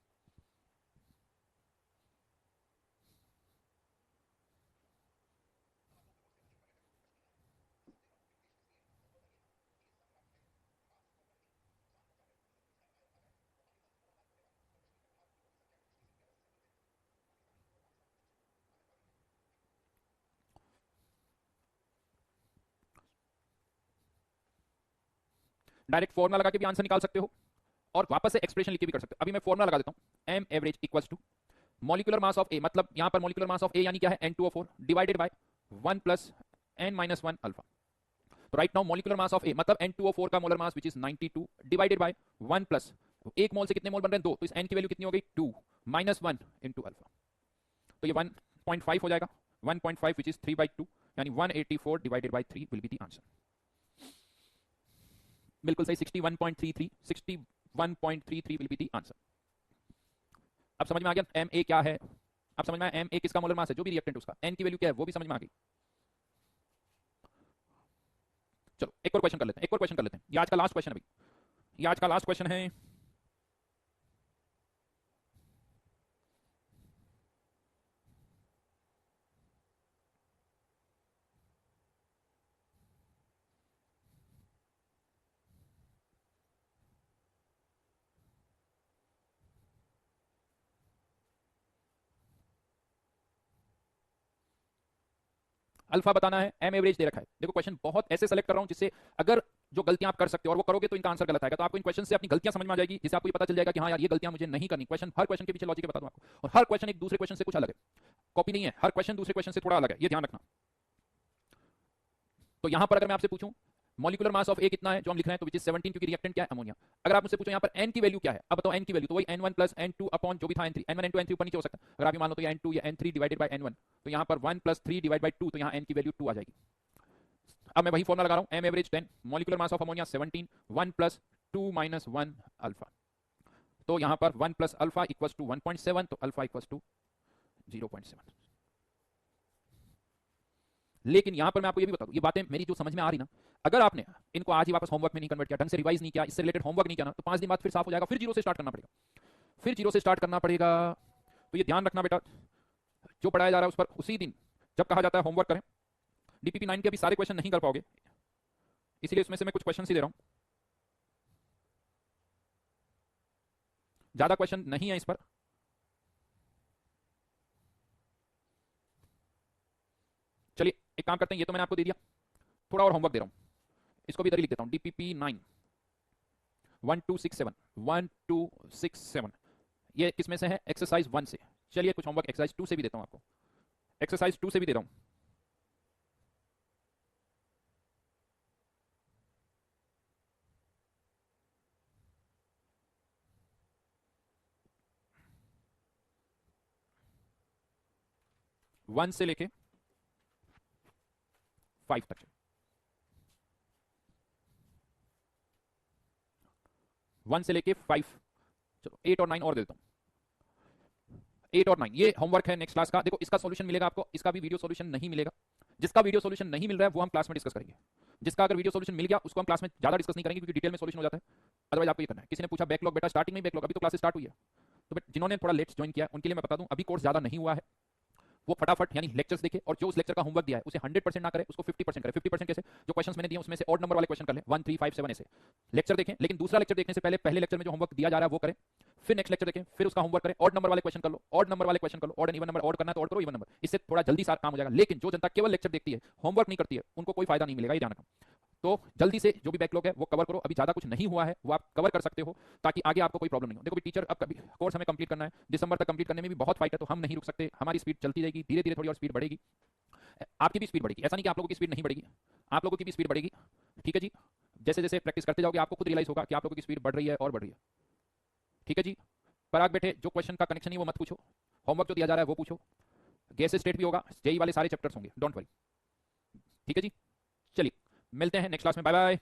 डायरेक्ट फॉर्मुला लगा के भी आंसर निकाल सकते हो और वापस से एक्सप्रेशन लिख के भी कर सकते हो। अभी मैं फॉर्मुला लगा देता हूं, M average equals to molecular mass of A, मतलब यहां पर मॉलिक्यूलर मास ऑफ ए यानी क्या है, N2O4 divided by 1 plus n minus 1 alpha. तो right now molecular mass of A मतलब N2O4 का molar mass which is 92 divided by 1 plus, एक मोल से कितने मोल बन रहे हैं, 2, तो इस n की वैल्यू कितनी हो गई, 2 माइनस 1 इनटू अल्फा। तो ये 1.5 हो जाएगा, 1.5 विच इज 3/2, यानी 184 divided by 3 will be the answer. बिल्कुल सही, 61.33, 61.33 विल बी द आंसर। अब समझ में आ गया Ma क्या है, अब समझ में आया Ma किसका मोलर मास है, जो भी रिएक्टेंट उसका, n की वैल्यू क्या है वो भी समझ में आ गई। चलो एक और क्वेश्चन कर लेते हैं, एक और क्वेश्चन कर लेते हैं, ये आज का लास्ट क्वेश्चन है भाई, ये आज का लास्ट क्वेश्चन है। अल्फा बताना है, एम एवरेज दे रखा है। देखो क्वेश्चन बहुत ऐसे सेलेक्ट कर रहा हूं जिससे अगर जो गलतियां आप कर सकते हो और वो करोगे तो इनका आंसर गलत आएगा, तो आपको इन क्वेश्चन से अपनी गलतियां समझ में आ जाएगी, जिससे आपको ये पता चल जाएगा कि हाँ यार ये गलतियां मुझे नहीं करनी। क्वेश्चन, हर क्वेश्चन के पीछे लॉजिक बता दूं आपको, और हर क्वेश्चन एक दूसरे क्वेश्चन से कुछ अलग है, कॉपी नहीं है, हर क्वेश्चन दूसरे क्वेश्चन से थोड़ा अलग है, ये ध्यान रखना। तो यहां पर अगर मैं आपसे पूछूं मॉलिक्यूलर मास ऑफ ए कितना है, जो हम लिख रहे हैं, तो विच इज 17, क्योंकि रिएक्टेंट क्या है, अमोनिया। अगर आप मुझसे पूछो यहाँ पर एन की वैल्यू क्या है, अब बताओ एन की वैल्यू, तो वही n1 प्लस n2 अपॉन जो भी था n3, n1 n2 n3 ऊपर नीचे हो सकता है, अगर आप ये मान लो तो ये n2 या n3 डिवाइडेड बाय n1, तो यहाँ पर 1 प्लस 3 डिवाइड बाय 2, तो यहाँ n की वैल्यू 2 आ जाएगी। अब मैं वही फॉर्मुला लगा रहा हूं, M average 10, molecular mass of ammonia 17, 1 plus 2 minus 1 alpha, तो यहाँ पर 1 प्लस अल्फा इक्वल्स टू 1.7, तो अल्फा इक्वल्स टू 0.7। लेकिन यहां पर मैं आपको ये भी बता दूं, ये बातें मेरी जो समझ में आ रही ना, अगर आपने इनको आज ही वापस होमवर्क में नहीं कन्वर्ट किया, ढंग से रिवाइज नहीं किया, इससे रिलेटेड होमवर्क नहीं किया ना, तो 5 दिन बाद फिर साफ हो जाएगा, फिर जीरो से स्टार्ट करना पड़ेगा, फिर जीरो से स्टार्ट करना पड़ेगा। तो ये ध्यान रखना बेटा, जो पढ़ाया जा रहा है उस पर उसी दिन जब कहा जाता है होमवर्क करें। डीपीपी 9 के अभी सारे क्वेश्चन नहीं कर पाओगे, इसलिए इसमें से मैं कुछ क्वेश्चन ही दे रहा हूं, ज्यादा क्वेश्चन नहीं है इस पर। चलिए एक काम करते हैं, ये तो मैंने आपको दे दिया, थोड़ा और होमवर्क दे रहा हूं, इसको भी इधर ही लिख देता हूं। डीपीपी 9 1267 1267, ये किसमें से है, एक्सरसाइज 1 से। चलिए कुछ होमवर्क एक्सरसाइज 2 से भी देता हूं आपको, एक्सरसाइज 2 से भी दे रहा हूं। वन से लेके 5 तक, वन से लेके 5, चलो 8 और 9 और देता हूं, 8 और 9 ये होमवर्क है नेक्स्ट क्लास का। देखो इसका सॉल्यूशन मिलेगा आपको, इसका भी वीडियो सॉल्यूशन नहीं मिलेगा, जिसका वीडियो सॉल्यूशन नहीं मिल रहा है वो हम क्लास में डिस्कस करेंगे, जिसका अगर वीडियो सॉल्यूशन मिल गया उसको हम क्लास में ज्यादा डिस्कस नहीं करेंगे, क्योंकि डिटेल में सॉल्यूशन हो जाता है। अदरवाइज आपको ये करना है, किसी ने पूछा बैकलॉग, बेटा स्टार्टिंग में बैकलॉग, अभी तो क्लास स्टार्ट हुई है, तो जिन्होंने थोड़ा लेट ज्वाइन किया उनके लिए मैं बता दूं, अभी कोर्स ज्यादा नहीं हुआ है, वो फटाफट यानी लेक्चर्स देखे, और जो उस लेक्चर का होमवर्क दिया है उसे 100% ना करे, उसको 50% करे। 50% कैसे, जो क्वेश्चंस मैंने दिए उसमें से ऑड नंबर वाले क्वेश्चन कर ले, 1 3 5 7 ऐसे लेक्चर देखें, लेकिन दूसरा लेक्चर देखने से पहले पहले लेक्चर में जो होमवर्क दिया जा रहा है वो करें, फिर नेक्स्ट लेक्चर देखें, फिर उसका होमवर्क करें, ऑड नंबर वाले क्वेश्चन कर लो, ऑड नंबर वाले क्वेश्चन कर लो, odd and even number, odd करना है तो ऑड करो, इवन नंबर, इससे थोड़ा जल्दी सारा काम हो जाएगा। लेकिन जो जनता केवल लेक्चर देखती है, होमवर्क नहीं करती है, उनको कोई फायदा नहीं मिलेगा, ये ध्यान रखना। तो जल्दी से जो भी बैकलॉग है वो कवर करो, अभी ज्यादा कुछ नहीं हुआ है वो आप कवर कर सकते हो, ताकि आगे आपको कोई प्रॉब्लम नहीं हो। देखो टीचर, अब कभी कोर्स हमें कंप्लीट करना है, दिसंबर तक कंप्लीट करने में भी बहुत फाइट है, तो हम नहीं रुक सकते, हमारी स्पीड चलती रहेगी, धीरे धीरे थोड़ी और स्पीड बढ़ेगी, आपकी भी स्पीड बढ़ेगी, ऐसा नहीं कि आप लोगों की स्पीड नहीं बढ़ेगी, आप लोगों की भी स्पीड बढ़ेगी, ठीक है जी। जैसे जैसे प्रैक्टिस करते जाओगे आपको खुद रियलाइज होगा कि आप लोगों की स्पीड बढ़ रही है और बढ़ रही है, ठीक है जी। पराग बेटे जो क्वेश्चन का कनेक्शन ही वो मत पूछो, होमवर्क जो दिया जा रहा है वो पूछो, गैस स्टेट भी होगा, जेई वाले सारे चैप्टर्स होंगे, डोंट वरी, ठीक है जी। चलिए मिलते हैं नेक्स्ट क्लास में, बाय बाय।